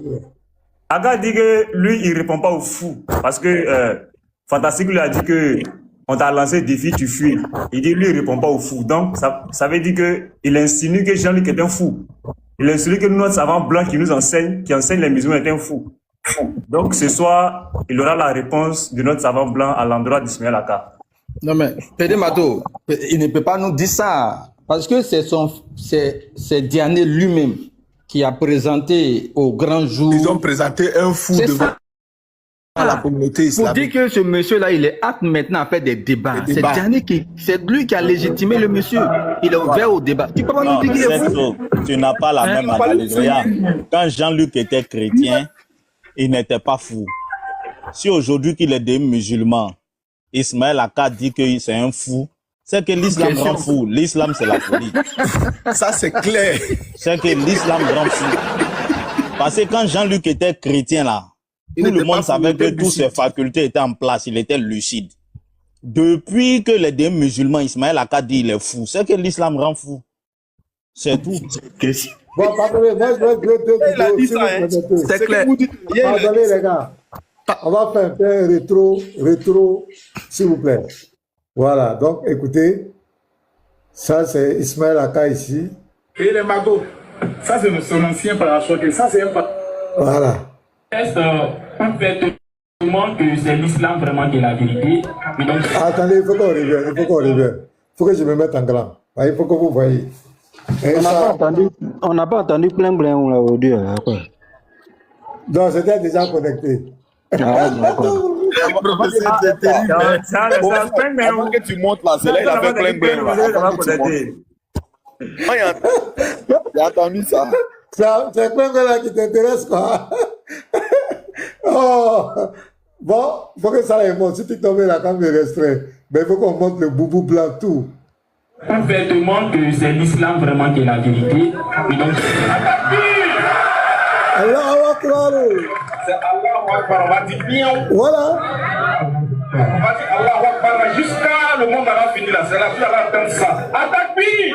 Aga dit que lui, il répond pas au fou. Parce que Fantastique lui a dit que on t'a lancé défi, tu fuis. Il dit lui, il répond pas au fou. Donc, ça veut dire que il insinue que Jean-Luc est un fou. Il insinue que notre savant blanc qui nous enseigne, qui enseigne les musulmans est un fou. Donc, ce soir, il aura la réponse de notre savant blanc à l'endroit d'Ismaël Aka. Non, mais Pédé Mato, il ne peut pas nous dire ça. Parce que c'est Diané lui-même qui a présenté au grand jour. Ils ont présenté un fou devant la communauté islamique. Pour dire que ce monsieur-là, il est apte maintenant à faire des débats. C'est Diané c'est lui qui a légitimé le monsieur. Il est ouvert au débat. Tu peux pas nous dire qu'il est fou? Tu n'as pas la même analyse. Regarde, quand Jean-Luc était chrétien, il n'était pas fou. Si aujourd'hui qu'il est des musulmans, Ismaël Aka dit que c'est un fou, c'est que l'islam rend fou. L'islam, c'est la folie. Ça, c'est clair. C'est que l'islam rend fou. Parce que quand Jean-Luc était chrétien, là, tout le monde savait que toutes ses facultés étaient en place. Il était lucide. Depuis que les deux musulmans, Ismaël Aka dit il est fou, c'est que l'islam rend fou. C'est tout. Bon, pardonnez, moi, il a dit ça, hein. C'est clair. Pardonnez, les gars. On va faire un peu rétro, s'il vous plaît. Voilà, donc écoutez, ça c'est Ismaël Aka ici. Et les magots, ça c'est son ancien parachute, ça c'est un Voilà. Est-ce un fait que c'est l'islam vraiment qui est la vérité? Attendez, il faut qu'on revienne, il faut que je me mette en grand. Il faut que vous voyez. On n'a pas entendu plein là aujourd'hui. Non, c'était déjà connecté. C'est terrible. Avant que tu montes là, c'est là il a fait plein. J'ai entendu ça. C'est plein là qui t'intéresse, quoi. Oh. Bon, faut que ça les monte. Si tu tombes là, quand il resterait, mais il faut qu'on monte le boubou blanc tout. Un fait que c'est l'islam vraiment qui est la vérité. Et donc, Allah Akbar. C'est Allah Akbar, on va dire bien. Voilà. On va dire Allah Akbar jusqu'à le monde va finir là. C'est la plus à la ça. Attaque-lui.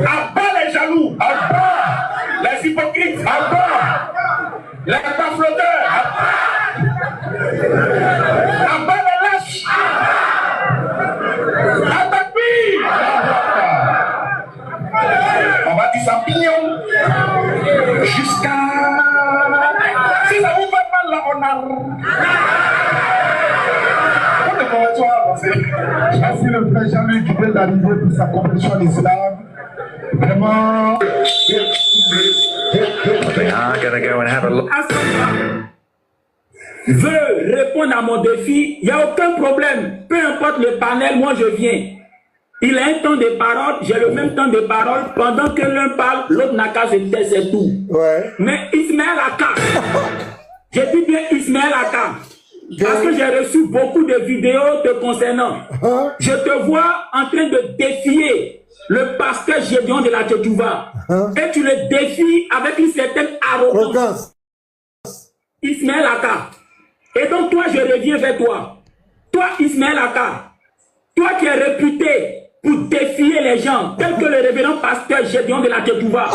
Abat les jaloux. Abat les hypocrites. Abat les bafloteurs. Abat les lâches. Attaque-lui. On va dire ça pignon. Jusqu'à... Si ça vous fait mal là, on a... Merci le frère Jean-Luc qui vient d'arriver pour sa conversion à l'islam. Vraiment... Veux répondre à mon défi, il n'y a aucun problème. Peu importe le panel, moi je viens. Il a un temps de parole, j'ai le même temps de parole. Pendant que l'un parle, l'autre n'a qu'à se taire, c'est tout. Ouais. Mais Ismaël Aka, je dis bien Ismaël Aka, parce que j'ai reçu beaucoup de vidéos te concernant. Je te vois en train de défier le pasteur Gédéon de la Tchétchouva. Et tu le défies avec une certaine arrogance. Ismaël Aka. Et donc toi, je reviens vers toi. Toi, Ismaël Aka, toi qui es réputé pour défier les gens, tel que le révérend pasteur Gédéon de la Tchétchouva,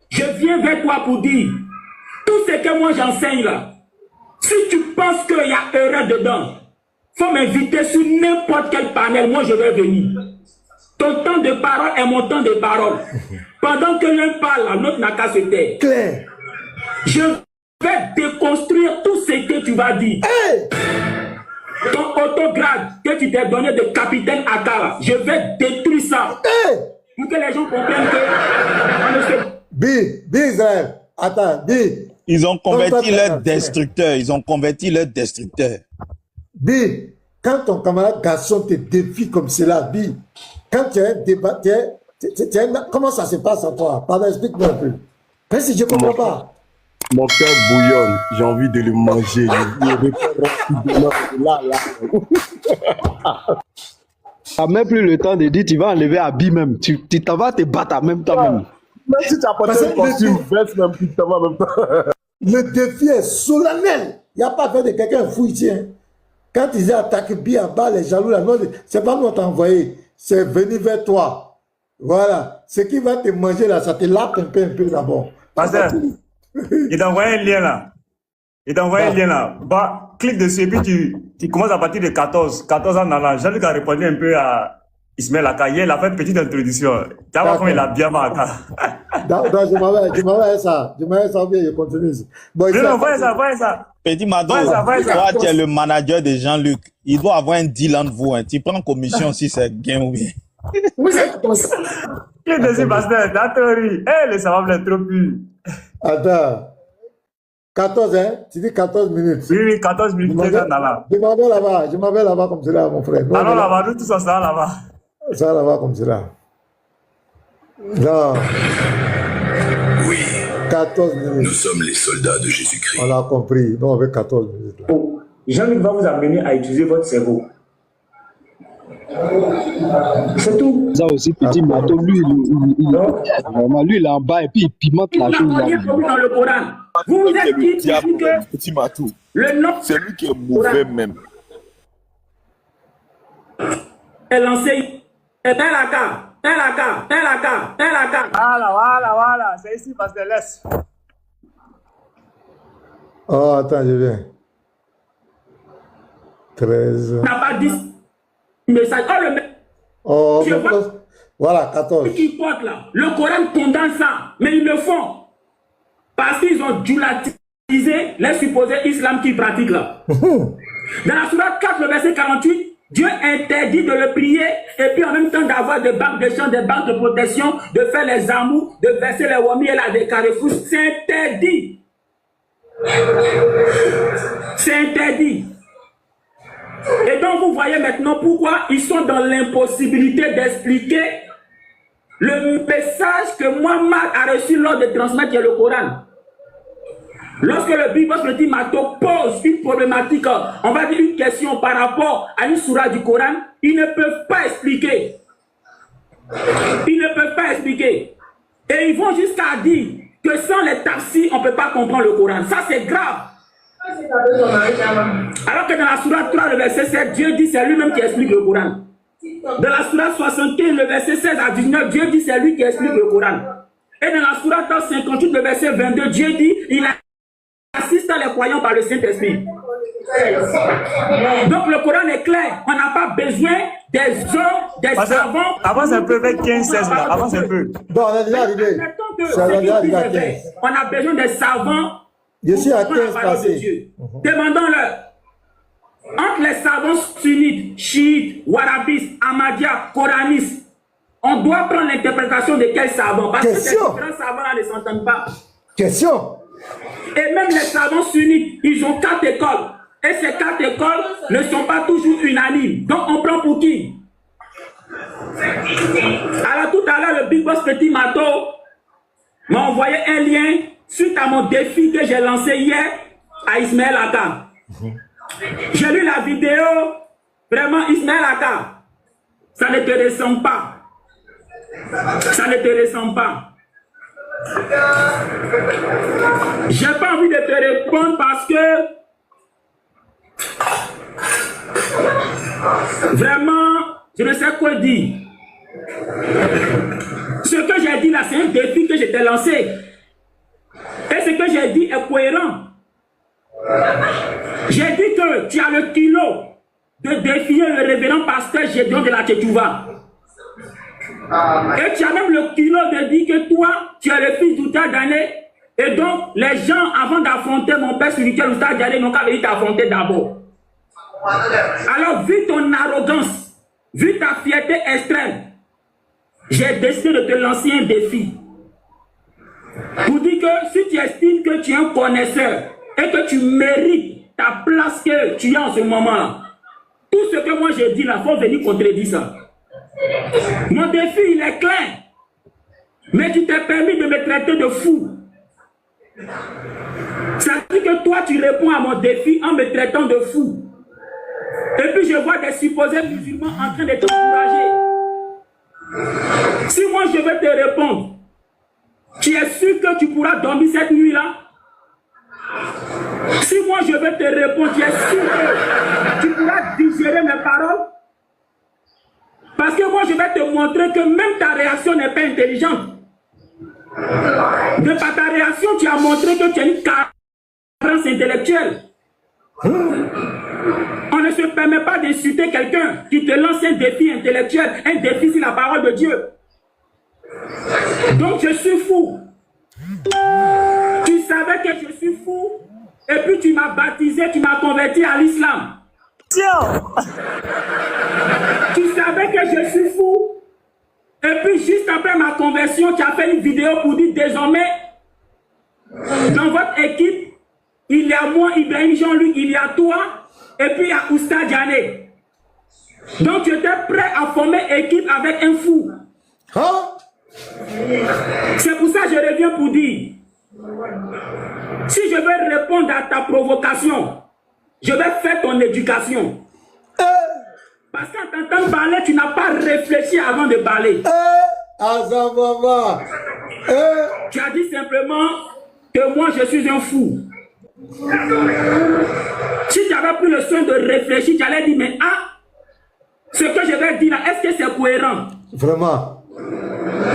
je viens vers toi pour dire, tout ce que moi j'enseigne là, si tu penses qu'il y a erreur dedans, faut m'inviter sur n'importe quel panel, moi je vais venir. Ton temps de parole est mon temps de parole. Pendant que l'un parle, l'autre n'a qu'à se taire. Claire. Je vais déconstruire tout ce que tu vas dire. Hey. Ton autographe que tu t'es donné de capitaine Aka, je vais détruire ça. Hey. Pour que les gens comprennent que... Bi Israël, attends, dis. Ils ont converti leur destructeur. Ils ont converti leur destructeur. Dis, quand ton camarade garçon te défie comme cela, dis, quand tu as un débat, comment ça se passe à toi? Pardon, explique-moi un peu. Même si je ne comprends pas. Mon cœur bouillonne, j'ai envie de le manger. Tu n'as même plus le temps de dire tu vas enlever Abi même. Tu t'en vas te battre en même temps. Même si tu as porté un costume, veste même plus en même temps. Le défi est solennel. Il n'y a pas fait de quelqu'un fou ici. Hein. Quand ils attaquent bien bas, les jaloux, là, c'est pas nous qui t'ont envoyé. C'est venu vers toi. Voilà. Ce qui va te manger là, ça te lappe un peu d'abord. Pasteur, il t'a envoyé un lien là. Il t'a envoyé un lien là. Bah, clique dessus et puis tu commences à partir de 14 ans dans l'an. Jean-Luc a répondu un peu à Ismaël Akaye. Il a fait une petite introduction. Tu vas voir comment il a bien marqué. Je m'envoie ça. Je m'envoie ça bien, je continue. Bon, non, voyez ça. Petit Mado, toi, tu es le manager de Jean-Luc. Il doit avoir un deal entre vous. Hein. Tu prends commission si c'est gain ou bien. Vous êtes comme ça. Qui est dessus, pasteur? La théorie. Le savant est trop pur. Attends. 14, hein? Tu dis 14 minutes. Oui, 14 minutes. Je m'en vais là-bas comme cela, mon frère. Alors là-bas, nous tous ça là-bas. Ça là-bas comme cela. Non. Oui. 14 minutes. Nous sommes les soldats de Jésus-Christ. On a compris. Nous, on avait 14 minutes. Là. Jean-Luc va vous amener à utiliser votre cerveau. C'est tout. Ça aussi, petit Mato, lui, il est en bas et puis il pimente la chose. Dans le Coran. Vous êtes qui que Petit Matou. Le nom. C'est lui qui est mauvais même. est lancé. Voilà. C'est ici parce que laisse. Oh, attends, je viens. 13. On n'a pas dit message. Oh, voilà, 14. Qui porte là. Le Coran condamne ça, mais ils le font. Parce qu'ils ont djulatisé les supposés islam qu'ils pratiquent là. Dans la sourate 4, le verset 48, Dieu interdit de le prier et puis en même temps d'avoir des banques de chants, des banques de protection, de faire les amours, de verser les wamis et la des carrefours. C'est interdit. C'est interdit. Et donc vous voyez maintenant pourquoi ils sont dans l'impossibilité d'expliquer le message que Muhammad a reçu lors de transmettre le Coran. Lorsque le Big Boss Petit Mato pose une problématique, on va dire une question par rapport à une surah du Coran, ils ne peuvent pas expliquer. Ils ne peuvent pas expliquer. Et ils vont jusqu'à dire que sans les tafsirs, on ne peut pas comprendre le Coran. Ça, c'est grave. Alors que dans la surah 3, le verset 7, Dieu dit c'est lui-même qui explique le Coran. Dans la surah 75, le verset 16 à 19, Dieu dit c'est lui qui explique le Coran. Et dans la surah 58, le verset 22, Dieu dit il assiste les croyants par le Saint-Esprit. Donc le Coran est clair. On n'a pas besoin des hommes, des savants. Avance un peu avec 15-16 là. Avance un peu. Bon, on est déjà arrivé. On a besoin des savants. Je suis à 15 passés. Demandons-leur. Entre les savants sunnites, chiites, wahhabistes, ahmadiyya, coranistes, on doit prendre l'interprétation de quels savants? Parce que ces différents savants-là ne s'entendent pas. Question. Et même les savants sunnites, ils ont 4 écoles. Et ces 4 écoles ne sont pas toujours unanimes. Donc on prend pour qui? Alors tout à l'heure, le Big Boss Petit Mato m'a envoyé un lien suite à mon défi que j'ai lancé hier à Ismaël Aka. J'ai lu la vidéo, vraiment Ismaël Aka, ça ne te ressemble pas. Ça ne te ressemble pas. J'ai pas envie de te répondre parce que vraiment, je ne sais quoi dire. Ce que j'ai dit là, c'est un défi que je t'ai lancé. Et ce que j'ai dit est cohérent. J'ai dit que tu as le kilo de défier le révérend pasteur Gédéon de la Tchétchouva. Et tu as même le kilo de dire que toi, tu es le fils d'Outa Dané. Et donc, les gens, avant d'affronter mon père spirituel, Outa Dané, n'ont qu'à venir t'affronter d'abord. Alors, vu ton arrogance, vu ta fierté extrême, j'ai décidé de te lancer un défi. pour dire que si tu estimes que tu es un connaisseur et que tu mérites ta place que tu as en ce moment-là, tout ce que moi j'ai dit là, il faut venir contredire ça. Mon défi, il est clair. Mais tu t'es permis de me traiter de fou. Ça veut dire que toi, tu réponds à mon défi en me traitant de fou. Et puis je vois des supposés musulmans en train de t'encourager. Si moi je vais te répondre, tu es sûr que tu pourras dormir cette nuit-là? Si moi je vais te répondre, tu es sûr que tu pourras digérer mes paroles? Parce que moi je vais te montrer que même ta réaction n'est pas intelligente. De par ta réaction, tu as montré que tu as une carence intellectuelle. On ne se permet pas d'insulter quelqu'un qui te lance un défi intellectuel, un défi sur la parole de Dieu. Donc je suis fou. Tu savais que je suis fou et puis tu m'as baptisé, tu m'as converti à l'islam. Tu savais que je suis fou et puis juste après ma conversion, tu as fait une vidéo pour dire désormais dans votre équipe, il y a moi, Ibrahim Jean-Luc, il y a toi et puis il y a Oustad Diané. Donc tu étais prêt à former équipe avec un fou. C'est pour ça que je reviens pour dire, si je veux répondre à ta provocation, je vais faire ton éducation. Parce qu'en t'entendant parler, tu n'as pas réfléchi avant de parler. Tu as dit simplement que moi je suis un fou. Si tu avais pris le soin de réfléchir, tu allais dire, mais ce que je vais dire là, est-ce que c'est cohérent? Vraiment.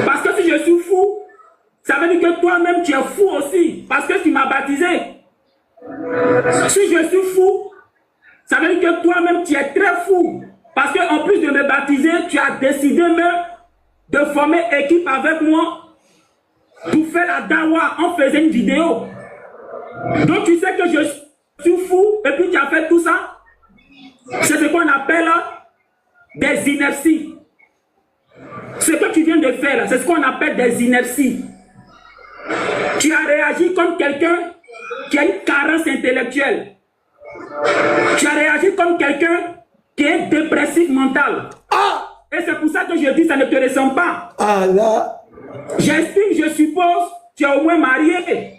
Parce que si je suis fou, ça veut dire que toi-même tu es fou aussi, parce que tu m'as baptisé. Si je suis fou, ça veut dire que toi-même tu es très fou, parce qu'en plus de me baptiser, tu as décidé même de former équipe avec moi pour faire la dawa en faisant une vidéo. Donc tu sais que je suis fou et puis tu as fait tout ça. C'est ce qu'on appelle des inerties. Ce que tu viens de faire, c'est ce qu'on appelle des inerties. Tu as réagi comme quelqu'un qui a une carence intellectuelle. Tu as réagi comme quelqu'un qui est dépressif mental. Et c'est pour ça que je dis ça ne te ressemble pas. J'estime, je suppose, tu es au moins marié.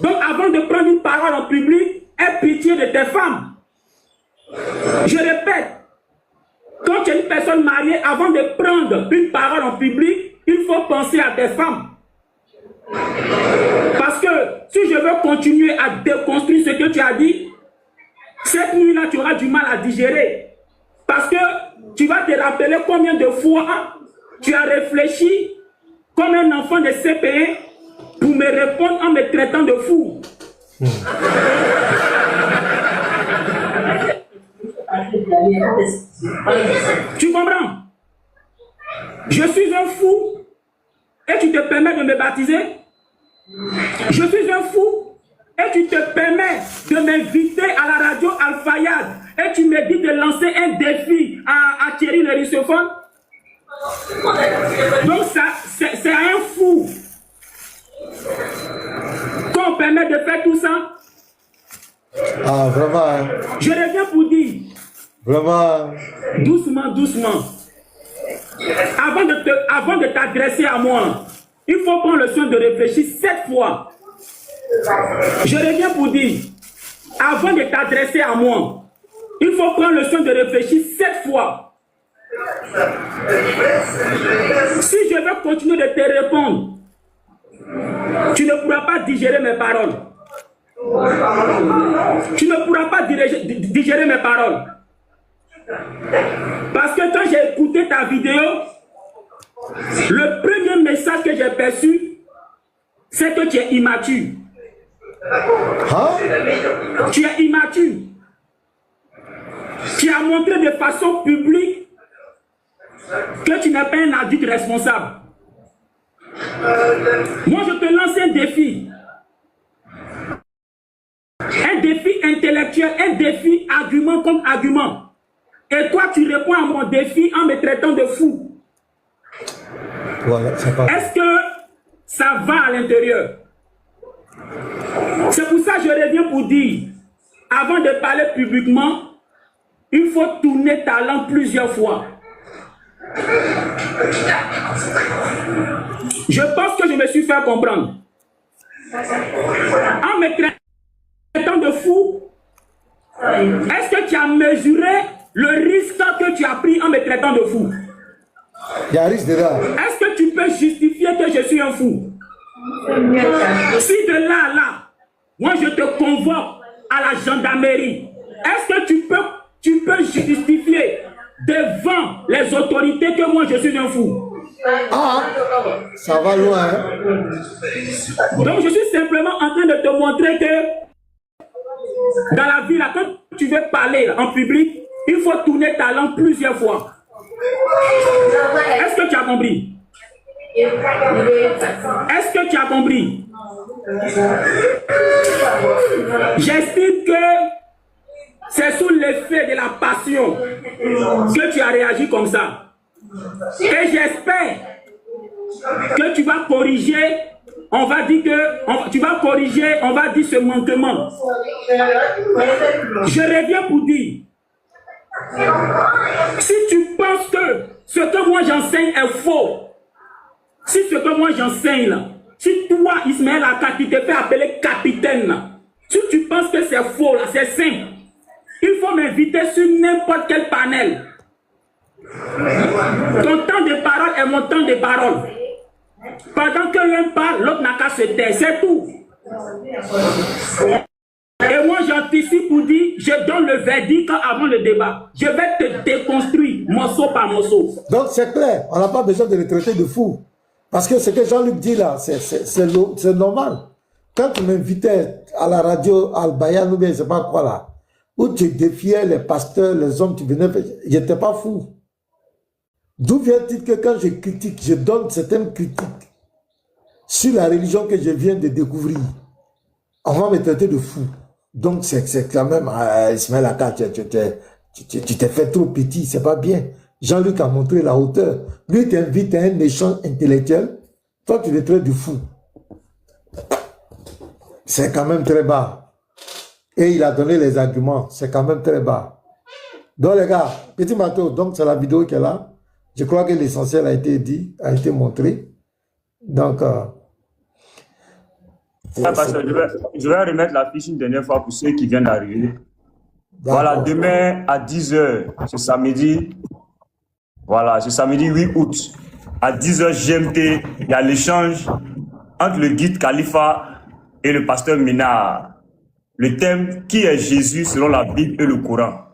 Donc avant de prendre une parole en public, aie pitié de tes femmes. Je répète, quand tu es une personne mariée, avant de prendre une parole en public, il faut penser à tes femmes. Parce que si je veux continuer à déconstruire ce que tu as dit, cette nuit-là, tu auras du mal à digérer. Parce que tu vas te rappeler combien de fois tu as réfléchi comme un enfant de CP1 pour me répondre en me traitant de fou. Tu comprends? Je suis un fou et tu te permets de me baptiser. Je suis un fou et tu te permets de m'inviter à la radio Al-Fayad et tu me dis de lancer un défi à Thierry le russophone. Donc c'est un fou qu'on permet de faire tout ça. Vraiment. Hein. Je reviens pour dire. Vraiment. Doucement, doucement. Avant de t'adresser à moi, il faut prendre le soin de réfléchir 7 fois. Je reviens pour dire, avant de t'adresser à moi, il faut prendre le soin de réfléchir 7 fois. Si je veux continuer de te répondre, tu ne pourras pas digérer mes paroles. Tu ne pourras pas digérer mes paroles. Parce que quand j'ai écouté ta vidéo, le premier message que j'ai perçu, c'est que tu es immature. Tu es immature. Tu as montré de façon publique que tu n'es pas un adulte responsable. Moi, je te lance un défi. Un défi intellectuel, un défi argument contre argument. Et toi, tu réponds à mon défi en me traitant de fou. Voilà, est-ce que ça va à l'intérieur. C'est pour ça que je reviens pour dire, avant de parler publiquement, il faut tourner ta langue plusieurs fois. Je pense que je me suis fait comprendre. En me traitant de fou, est-ce que tu as mesuré le risque que tu as pris en me traitant de fou? Il y a un risque dedans. Est-ce que tu peux justifier que je suis un fou? Si de là à là, moi je te convoque à la gendarmerie, est-ce que tu peux justifier devant les autorités que moi je suis un fou? Ah, ça va loin. Hein? Donc je suis simplement en train de te montrer que dans la vie, là, quand tu veux parler là, en public, il faut tourner ta langue plusieurs fois. Est-ce que tu as compris? Est-ce que tu as compris? J'estime que c'est sous l'effet de la passion que tu as réagi comme ça. Et j'espère que tu vas corriger, on va dire tu vas corriger, on va dire ce manquement. Je reviens pour dire, si tu penses que ce que moi j'enseigne est faux, si ce que moi j'enseigne là, si toi Ismaël Aka qui te fait appeler capitaine là, si tu penses que c'est faux là, c'est simple, il faut m'inviter sur n'importe quel panel. Ton temps de parole est mon temps de parole. Pendant que l'un parle, l'autre n'a qu'à se taire, c'est tout. Et moi j'anticipe pour dire, je donne le verdict avant le débat. Je vais te déconstruire morceau par morceau. Donc c'est clair, on n'a pas besoin de le traiter de fou. Parce que ce que Jean-Luc dit là, c'est normal. Quand tu m'invitais à la radio, à Al-Bayan ou bien je ne sais pas quoi là, où tu défiais les pasteurs, les hommes, tu venais, je n'étais pas fou. D'où vient-il que quand je critique, je donne certaines critiques sur la religion que je viens de découvrir, on va me traiter de fou. Donc c'est quand même, Ismaël Aka, tu t'es fait trop petit, c'est pas bien. Jean-Luc a montré la hauteur. Lui t'invite à un échange intellectuel, toi tu le traites de fou. C'est quand même très bas. Et il a donné les arguments, c'est quand même très bas. Donc les gars, petit Mato, donc c'est la vidéo qui est là. Je crois que l'essentiel a été dit, a été montré. Donc... parce que je vais remettre la fiche une dernière fois pour ceux qui viennent d'arriver. Voilà, demain à 10h, ce samedi, voilà, ce samedi 8 août, à 10h GMT, il y a l'échange entre le guide Khalifa et le pasteur Ménard. Le thème, qui est Jésus selon la Bible et le Coran?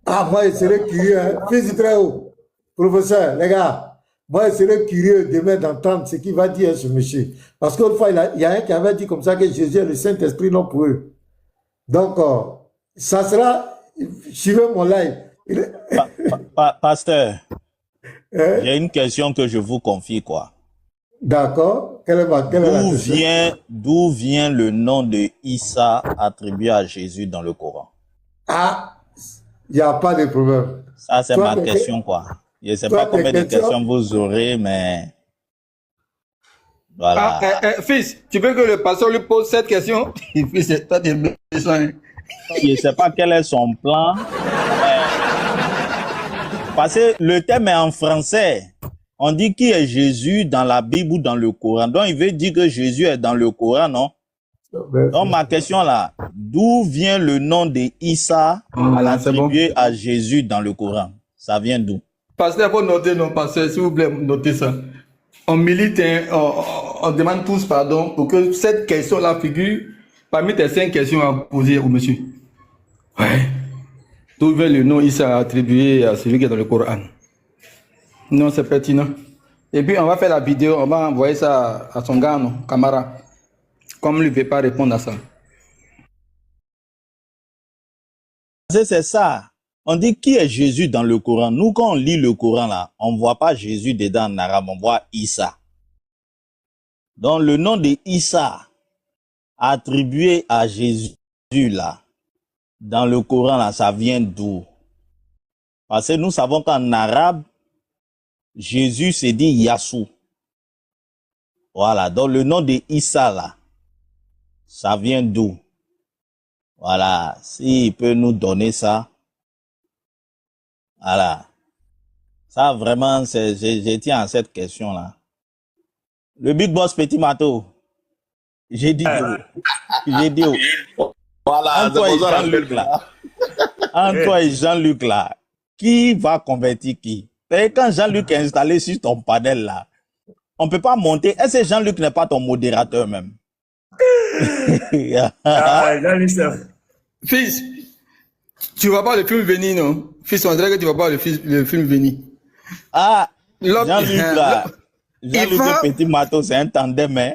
Ah, moi, je serais curieux, hein. Fils du très haut. Professeur, les gars, moi, je serais curieux demain d'entendre ce qu'il va dire ce monsieur. Parce qu'une fois, il y a un qui avait dit comme ça que Jésus est le Saint-Esprit, non pour eux. Donc, ça sera, suivez mon live. Pasteur, j'ai une question que je vous confie, quoi. D'accord. D'où vient le nom de Issa attribué à Jésus dans le Coran? Ah, il n'y a pas de problème. Ça, c'est ma question, quoi. Je ne sais pas combien de questions vous aurez, mais... Voilà. Fils, tu veux que le pasteur lui pose cette question? Fils, toi, tu es méchant. Je ne sais pas quel est son plan. Parce que le thème est en français. On dit qui est Jésus dans la Bible ou dans le Coran. Donc, il veut dire que Jésus est dans le Coran, non? Donc, ma question là, d'où vient le nom de Issa attribué à Jésus dans le Coran? Ça vient d'où? Pasteur, il faut noter, non, pasteur, s'il vous plaît, notez ça. On milite, on demande tous pardon pour que cette question-là figure parmi tes 5 questions à poser au monsieur. Ouais. D'où vient le nom Issa attribué à celui qui est dans le Coran? Non, c'est pertinent. Et puis, on va faire la vidéo, on va envoyer ça à son gars, non, Camara. Comme lui ne veut pas répondre à ça. C'est ça. On dit qui est Jésus dans le Coran. Nous, quand on lit le Coran, là, on ne voit pas Jésus dedans en arabe, on voit Issa. Donc, le nom de Issa attribué à Jésus, là, dans le Coran, là, ça vient d'où? Parce que nous savons qu'en arabe, Jésus se dit Yassou. Voilà, donc le nom de Issa, là, ça vient d'où? Voilà, s'il peut nous donner ça. Voilà. Ça, vraiment, je tiens à cette question-là. Le Big Boss Petit Mato. J'ai dit Voilà, Antoine et Jean-Luc, là. Antoine et Jean-Luc, là. Qui va convertir qui? Et quand Jean-Luc est installé sur ton panel, là, on peut pas monter. Est-ce que Jean-Luc n'est pas ton modérateur, même? Fils, tu vas pas le film venir, non? Fils, on dirait que tu vas pas le film venir. Ah, Jean-Luc, là. Jean-Luc et Petit Mato, c'est un tandem, hein?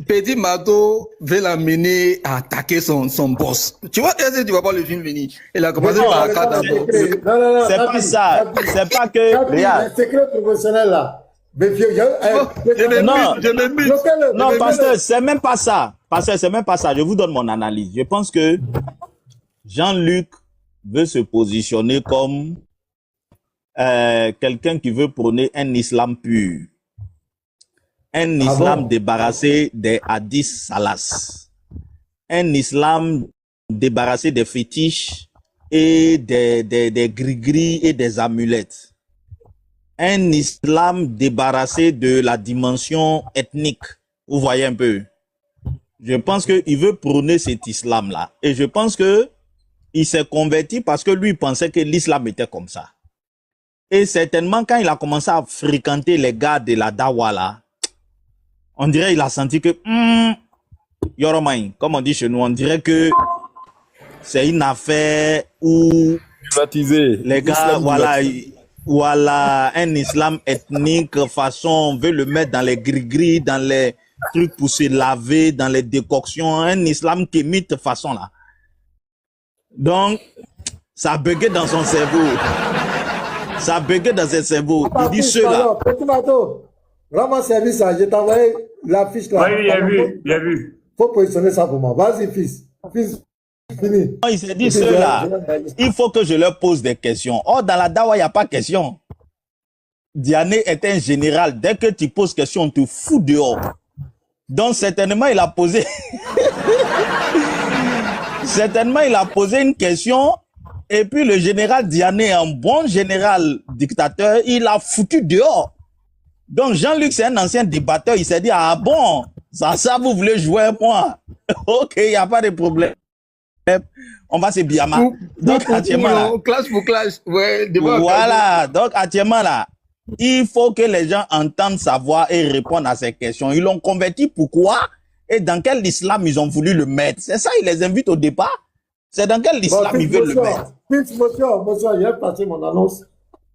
Petit Mato veut l'amener à attaquer son boss. Tu vois, est-ce que tu vas pas le film venir? Il a commencé par attaquer d'abord. C'est pas ça. C'est pas que. Regarde. Le secret professionnel, là. Non, pasteur, c'est même pas ça. Pasteur, c'est même pas ça. Je vous donne mon analyse. Je pense que Jean-Luc veut se positionner comme quelqu'un qui veut prôner un islam pur. Un islam débarrassé des hadiths salas. Un islam débarrassé des fétiches et des gris-gris et des amulettes. Un islam débarrassé de la dimension ethnique. Vous voyez un peu. Je pense qu'il veut prôner cet islam-là. Et je pense que il s'est converti parce que lui pensait que l'islam était comme ça. Et certainement, quand il a commencé à fréquenter les gars de la Dawa, là, on dirait qu'il a senti que, Yoromai, comme on dit chez nous, on dirait que c'est une affaire où les gars, voilà, un islam ethnique, façon, on veut le mettre dans les gris-gris, dans les trucs pour se laver, dans les décoctions, un islam kémite façon là. Donc, ça a bugué dans son cerveau. Ça a bugué dans son cerveau. Il dit cela. Petit Mato, rends-moi service, je t'ai envoyé la fiche là. Oui, j'ai vu. Faut positionner ça pour moi. Vas-y, fils. Fils, fini. Il s'est dit cela. Il faut que je leur pose des questions. Or, dans la Dawa, il n'y a pas de question. Diané est un général. Dès que tu poses question, on te fout dehors. Donc, certainement, il a posé... certainement, il a posé une question. Et puis, le général Diané, un bon général dictateur, il l'a foutu dehors. Donc, Jean-Luc, c'est un ancien débatteur. Il s'est dit, ah bon, ça vous voulez jouer avec moi? Ok, il n'y a pas de problème. On va se biama. Donc, actuellement, là. Clash pour clash. Ouais, voilà. Donc, actuellement, là, il faut que les gens entendent sa voix et répondent à ces questions. Ils l'ont converti pourquoi? Et dans quel islam ils ont voulu le mettre? C'est ça, ils les invitent au départ. C'est dans quel islam ils veulent le mettre? Monsieur, j'ai passé mon annonce.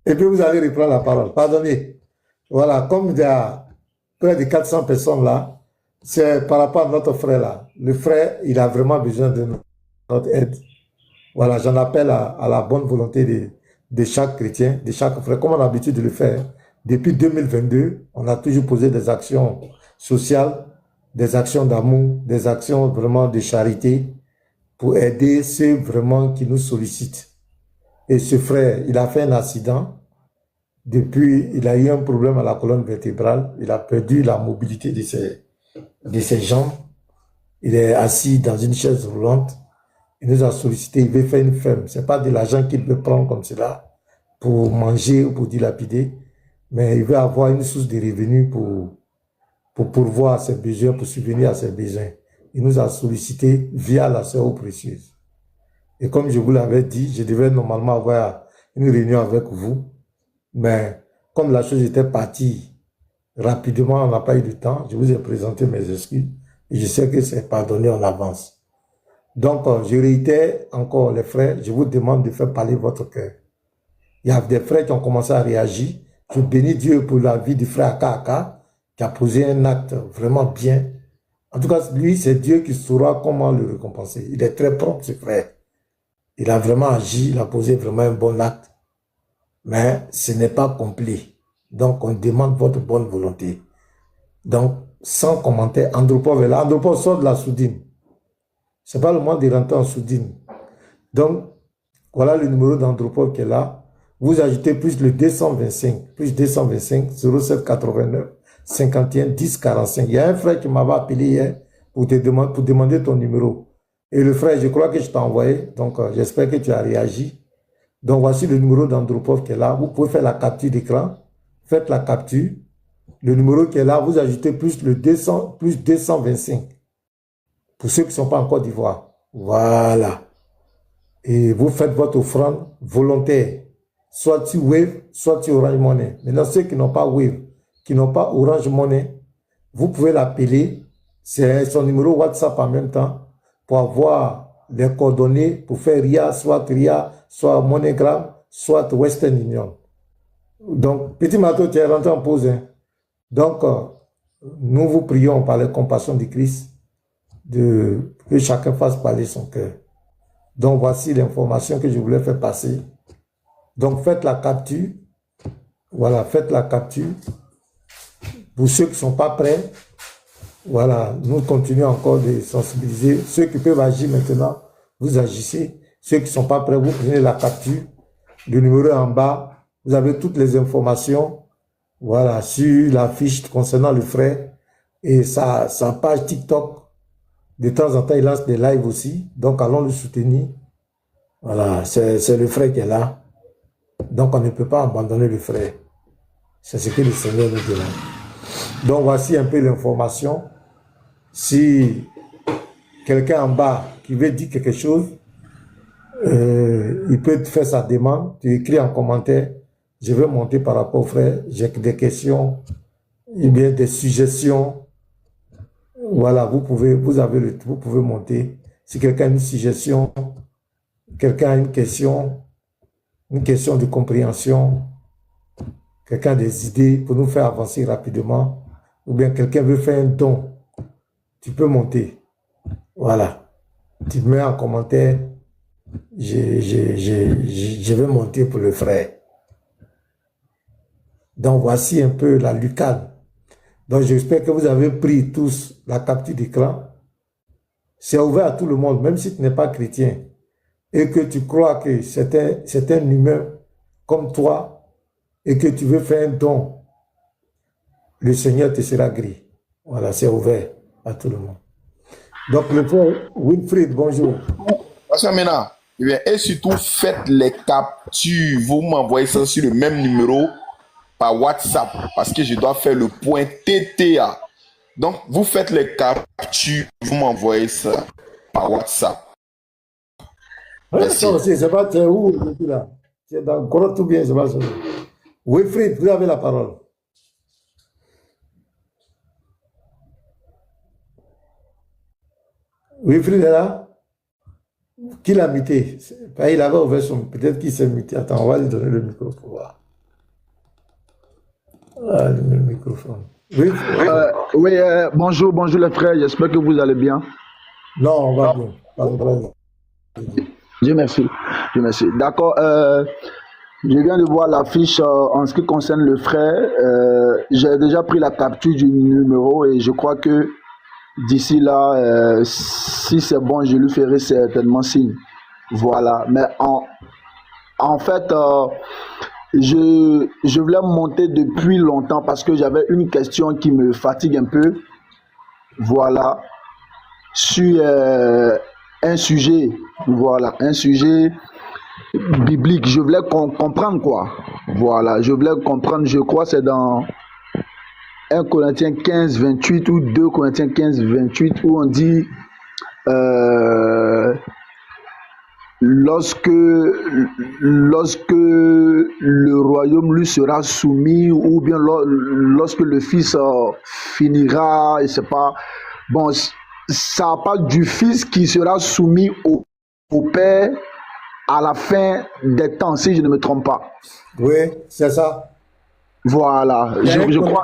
Et puis, vous allez reprendre la parole. Pardonnez. Voilà, comme il y a près de 400 personnes là, c'est par rapport à notre frère là. Le frère, il a vraiment besoin de notre aide. Voilà, j'en appelle à la bonne volonté de chaque chrétien, de chaque frère, comme on a l'habitude de le faire. Depuis 2022, on a toujours posé des actions sociales, des actions d'amour, des actions vraiment de charité pour aider ceux vraiment qui nous sollicitent. Et ce frère, il a fait un accident. Depuis, il a eu un problème à la colonne vertébrale. Il a perdu la mobilité de ses jambes. Il est assis dans une chaise roulante. Il nous a sollicité, il veut faire une ferme. Ce n'est pas de l'argent qu'il veut prendre comme cela pour manger ou pour dilapider, mais il veut avoir une source de revenus pour pourvoir à ses besoins, pour subvenir à ses besoins. Il nous a sollicité via la sœur précieuse. Et comme je vous l'avais dit, je devais normalement avoir une réunion avec vous, mais comme la chose était partie rapidement, on n'a pas eu de temps, je vous ai présenté mes excuses et je sais que c'est pardonné en avance. Donc, je réitère encore les frères, je vous demande de faire parler votre cœur. Il y a des frères qui ont commencé à réagir. Je bénis Dieu pour la vie du frère Akaka, qui a posé un acte vraiment bien. En tout cas, lui, c'est Dieu qui saura comment le récompenser. Il est très propre, ce frère. Il a vraiment agi, il a posé vraiment un bon acte. Mais ce n'est pas complet. Donc, on demande votre bonne volonté. Donc, sans commentaire, Andropov est là. Andropov sort de la soudine. Ce n'est pas le moment de rentrer en soudine. Donc, voilà le numéro d'Andropov qui est là. Vous ajoutez plus le 225, plus 225, 0789, 51 10 45. Il y a un frère qui m'avait appelé hier pour demander ton numéro. Et le frère, je crois que je t'ai envoyé, donc j'espère que tu as réagi. Donc voici le numéro d'Andropov qui est là. Vous pouvez faire la capture d'écran. Faites la capture. Le numéro qui est là, vous ajoutez plus le 200, plus 225. Pour ceux qui ne sont pas en Côte d'Ivoire. Voilà. Et vous faites votre offrande volontaire. Soit sur Wave, soit sur Orange Money. Maintenant, ceux qui n'ont pas Wave, qui n'ont pas Orange Money, vous pouvez l'appeler. C'est son numéro WhatsApp en même temps pour avoir les coordonnées pour faire RIA, soit MoneyGram, soit Western Union. Donc, petit Mato, tu es rentré en pause. Hein. Donc, nous vous prions par la compassion du Christ que chacun fasse parler son cœur. Donc, voici l'information que je voulais faire passer. Donc, faites la capture. Voilà, faites la capture. Pour ceux qui ne sont pas prêts, voilà, nous continuons encore de sensibiliser. Ceux qui peuvent agir maintenant, vous agissez. Ceux qui ne sont pas prêts, vous prenez la capture. Le numéro est en bas. Vous avez toutes les informations. Voilà, sur la fiche concernant le frère. Et sa page TikTok. De temps en temps, il lance des lives aussi. Donc, allons le soutenir. Voilà, c'est le frère qui est là. Donc, on ne peut pas abandonner le frère. C'est ce que le Seigneur nous dit là. Donc, voici un peu l'information. Si quelqu'un en bas qui veut dire quelque chose, il peut faire sa demande. Tu écris en commentaire. Je vais monter par rapport au frère. J'ai des questions, ou bien des suggestions. Voilà, vous pouvez monter. Si quelqu'un a une suggestion, quelqu'un a une question de compréhension, quelqu'un a des idées pour nous faire avancer rapidement, ou bien quelqu'un veut faire un don, tu peux monter. Voilà. Tu mets en commentaire, je vais monter pour le frère. Donc, voici un peu la lucane. Donc, j'espère que vous avez pris tous la capture d'écran. C'est ouvert à tout le monde, même si tu n'es pas chrétien, et que tu crois que c'est un humain comme toi, et que tu veux faire un don, le Seigneur te sera gré. Voilà, c'est ouvert à tout le monde. Donc, le frère Wilfried, bonjour. Pasteur Mena, et surtout, faites les captures. Vous m'envoyez ça sur le même numéro par WhatsApp, parce que je dois faire le point TTA. Donc, vous faites les captures, vous m'envoyez ça par WhatsApp. Ça aussi, c'est pas où là. C'est dans Gros tout bien, c'est pas ça. Wilfried, vous avez la parole. Wilfried est là? Qui l'a muté? Il avait ouvert son... Peut-être qu'il s'est muté. Attends, on va lui donner le micro pour voir. Ah, le microphone. Oui, bonjour les frères, j'espère que vous allez bien. Non, on va bien. Dieu merci. D'accord, je viens de voir l'affiche en ce qui concerne le frère. J'ai déjà pris la capture du numéro et je crois que d'ici là, si c'est bon, je lui ferai certainement signe. Voilà, mais en fait... Je voulais monter depuis longtemps parce que j'avais une question qui me fatigue un peu. Voilà. Sur un sujet. Voilà. Un sujet biblique. Je voulais comprendre quoi. Voilà. Je voulais comprendre. Je crois que c'est dans 1 Corinthiens 15, 28 ou 2 Corinthiens 15, 28 où on dit lorsque le royaume lui sera soumis, ou bien lorsque le fils finira, je sais pas, bon, ça parle du fils qui sera soumis au père à la fin des temps, si je ne me trompe pas. Oui, c'est ça. Voilà, je crois.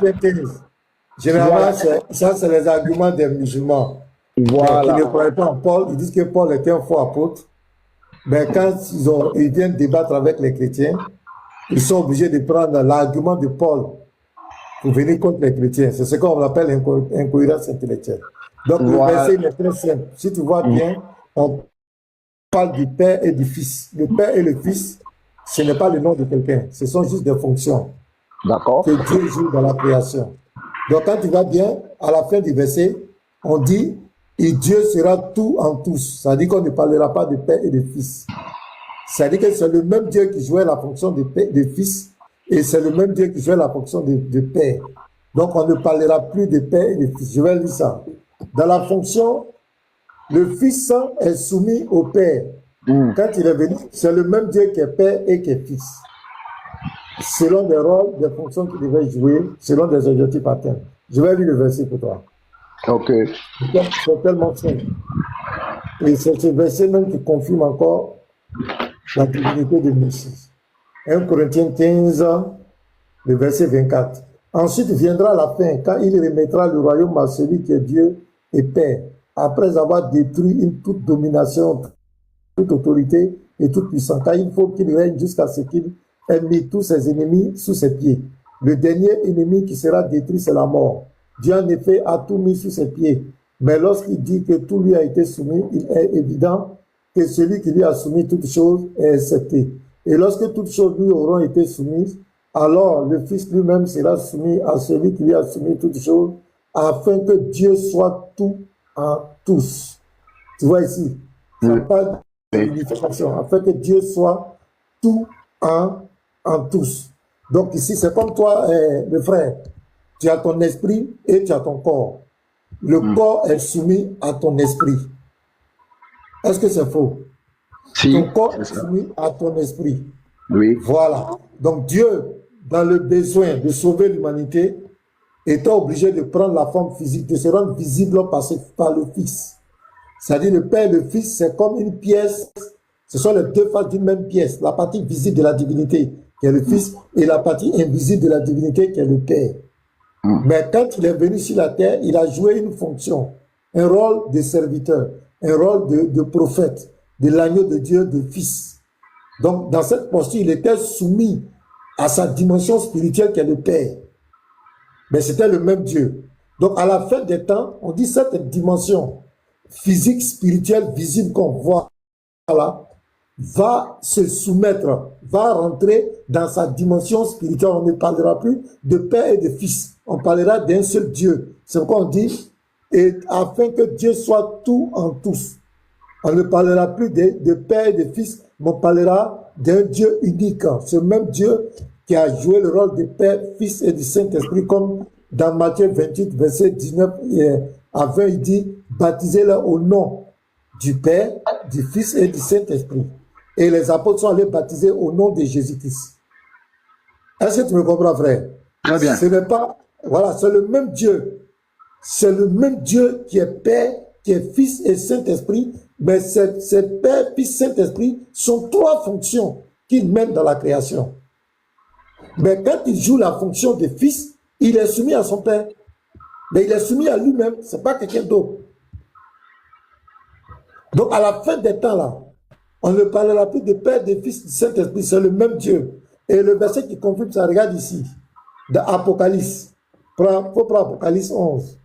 Généralement, ça c'est les arguments des musulmans. Voilà. Qui ne croient pas en Paul, ils disent que Paul était un faux apôtre. Mais quand ils viennent débattre avec les chrétiens, ils sont obligés de prendre l'argument de Paul pour venir contre les chrétiens. C'est ce qu'on appelle incohérence intellectuelle. Donc le verset est très simple. Si tu vois bien, on parle du Père et du Fils. Le Père et le Fils, ce n'est pas le nom de quelqu'un. Ce sont juste des fonctions. D'accord. Que Dieu joue dans la création. Donc quand tu vas bien, à la fin du verset, on dit, et Dieu sera tout en tous. Ça dit qu'on ne parlera pas de père et de fils. Ça dit que c'est le même Dieu qui jouait la fonction de père, de fils, et c'est le même Dieu qui jouait la fonction de père. Donc on ne parlera plus de père et de fils. Je vais lire ça. Dans la fonction, le fils est soumis au père. Quand il est venu, c'est le même Dieu qui est père et qui est fils. Selon des rôles, des fonctions qu'il devait jouer, selon des objectifs atteints. Je vais lire le verset pour toi. Ok. C'est tellement simple. Et c'est ce verset même qui confirme encore la divinité de Messie. 1 Corinthiens 15, le verset 24. Ensuite viendra la fin, quand il remettra le royaume à celui qui est Dieu et Père, après avoir détruit toute domination, toute autorité et toute puissance. Car il faut qu'il règne jusqu'à ce qu'il ait mis tous ses ennemis sous ses pieds. Le dernier ennemi qui sera détruit, c'est la mort. Dieu, en effet, a tout mis sous ses pieds. Mais lorsqu'il dit que tout lui a été soumis, il est évident que celui qui lui a soumis toutes choses est accepté. Et lorsque toutes choses lui auront été soumises, alors le Fils lui-même sera soumis à celui qui lui a soumis toutes choses, afin que Dieu soit tout en tous. Tu vois ici, ça parle de l'unification, afin que Dieu soit tout en tous. Donc ici, c'est comme toi, le frère. Tu as ton esprit et tu as ton corps. Le corps est soumis à ton esprit. Est-ce que c'est faux? Si, ton corps est soumis à ton esprit. Oui. Voilà. Donc Dieu, dans le besoin de sauver l'humanité, était obligé de prendre la forme physique, de se rendre visible par le Fils. C'est-à-dire le Père et le Fils, c'est comme une pièce. Ce sont les deux faces d'une même pièce. La partie visible de la divinité, qui est le Fils, et la partie invisible de la divinité, qui est le Père. Mais quand il est venu sur la terre, il a joué une fonction, un rôle de serviteur, un rôle de prophète, de l'agneau de Dieu, de fils. Donc, dans cette posture, il était soumis à sa dimension spirituelle qui est le Père. Mais c'était le même Dieu. Donc, à la fin des temps, on dit cette dimension physique, spirituelle, visible qu'on voit là, va se soumettre, va rentrer dans sa dimension spirituelle. On ne parlera plus de Père et de Fils. On parlera d'un seul Dieu. C'est pourquoi on dit, et afin que Dieu soit tout en tous. On ne parlera plus de Père et de Fils, mais on parlera d'un Dieu unique. Ce même Dieu qui a joué le rôle de Père, Fils et du Saint-Esprit, comme dans Matthieu 28, verset 19 à 20, il dit, baptisez-les au nom du Père, du Fils et du Saint-Esprit. Et les apôtres sont allés baptiser au nom de Jésus-Christ. Est-ce que tu me comprends, frère? Très bien. Ce n'est pas... Voilà, c'est le même Dieu. C'est le même Dieu qui est Père, qui est Fils et Saint-Esprit. Mais ces Père, Fils, Saint-Esprit sont trois fonctions qu'il mène dans la création. Mais quand il joue la fonction de Fils, il est soumis à son Père. Mais il est soumis à lui-même. Ce n'est pas quelqu'un d'autre. Donc, à la fin des temps, là, on ne parlera plus de Père, de Fils, de Saint-Esprit. C'est le même Dieu. Et le verset qui confirme ça, regarde ici, dans Apocalypse. Il faut prendre Apocalypse 11.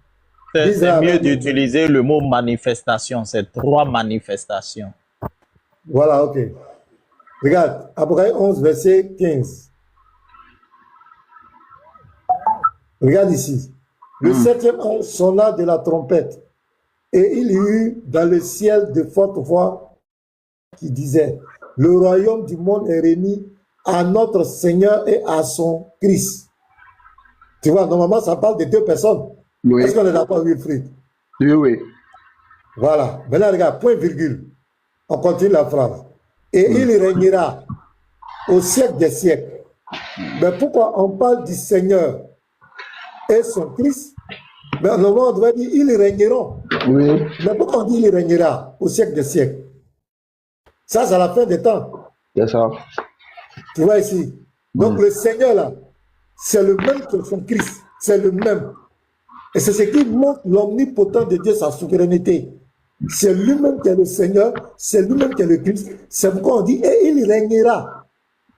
C'est mieux d'utiliser le mot manifestation. C'est trois manifestations. Voilà, ok. Regarde, Apocalypse 11, verset 15. Regarde ici. Le septième ange sonna de la trompette. Et il y eut dans le ciel de fortes voix qui disaient, le royaume du monde est remis à notre Seigneur et à son Christ. Tu vois, normalement, ça parle de deux personnes. Oui. Est-ce qu'on est d'accord, Wilfried? Oui, oui. Voilà. Maintenant, regarde, point virgule. On continue la phrase. Et il régnera au siècle des siècles. Mais pourquoi on parle du Seigneur et son Christ? Mais normalement, on doit dire ils régneront. Oui. Mais pourquoi on dit il régnera au siècle des siècles? Ça, c'est à la fin des temps. C'est ça. Tu vois ici. Donc le Seigneur là, c'est le même que son Christ. C'est le même. Et c'est ce qui montre l'omnipotent de Dieu, sa souveraineté. C'est lui-même qui est le Seigneur, c'est lui-même qui est le Christ. C'est pourquoi on dit, et il régnera.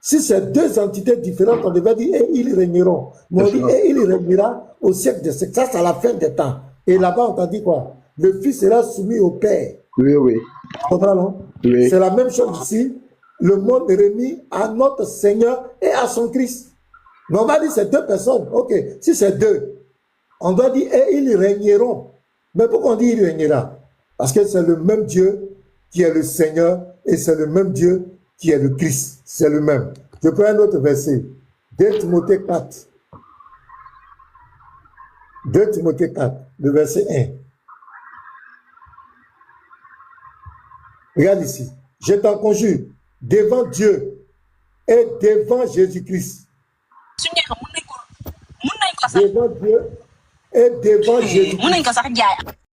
Si c'est deux entités différentes, on devait dire, et ils régneront. Mais on dit, et il régnera au siècle des siècles. Ça, c'est à la fin des temps. Et là-bas, on t'a dit quoi? Le Fils sera soumis au Père. Oui, oui. Tu comprends, non? Oui. C'est la même chose ici. Le monde est remis à notre Seigneur et à son Christ. Mais on va dire c'est deux personnes. Ok, si c'est deux, On doit dire, et ils régneront. Mais pourquoi on dit il régnera? Parce que c'est le même Dieu qui est le Seigneur et c'est le même Dieu qui est le Christ. C'est le même. Je prends un autre verset. 2 Timothée 4. 2 Timothée 4, le verset 1. Regarde ici. Je t'en conjure, devant Dieu et devant Jésus-Christ. Devant Dieu et devant Jésus-Christ.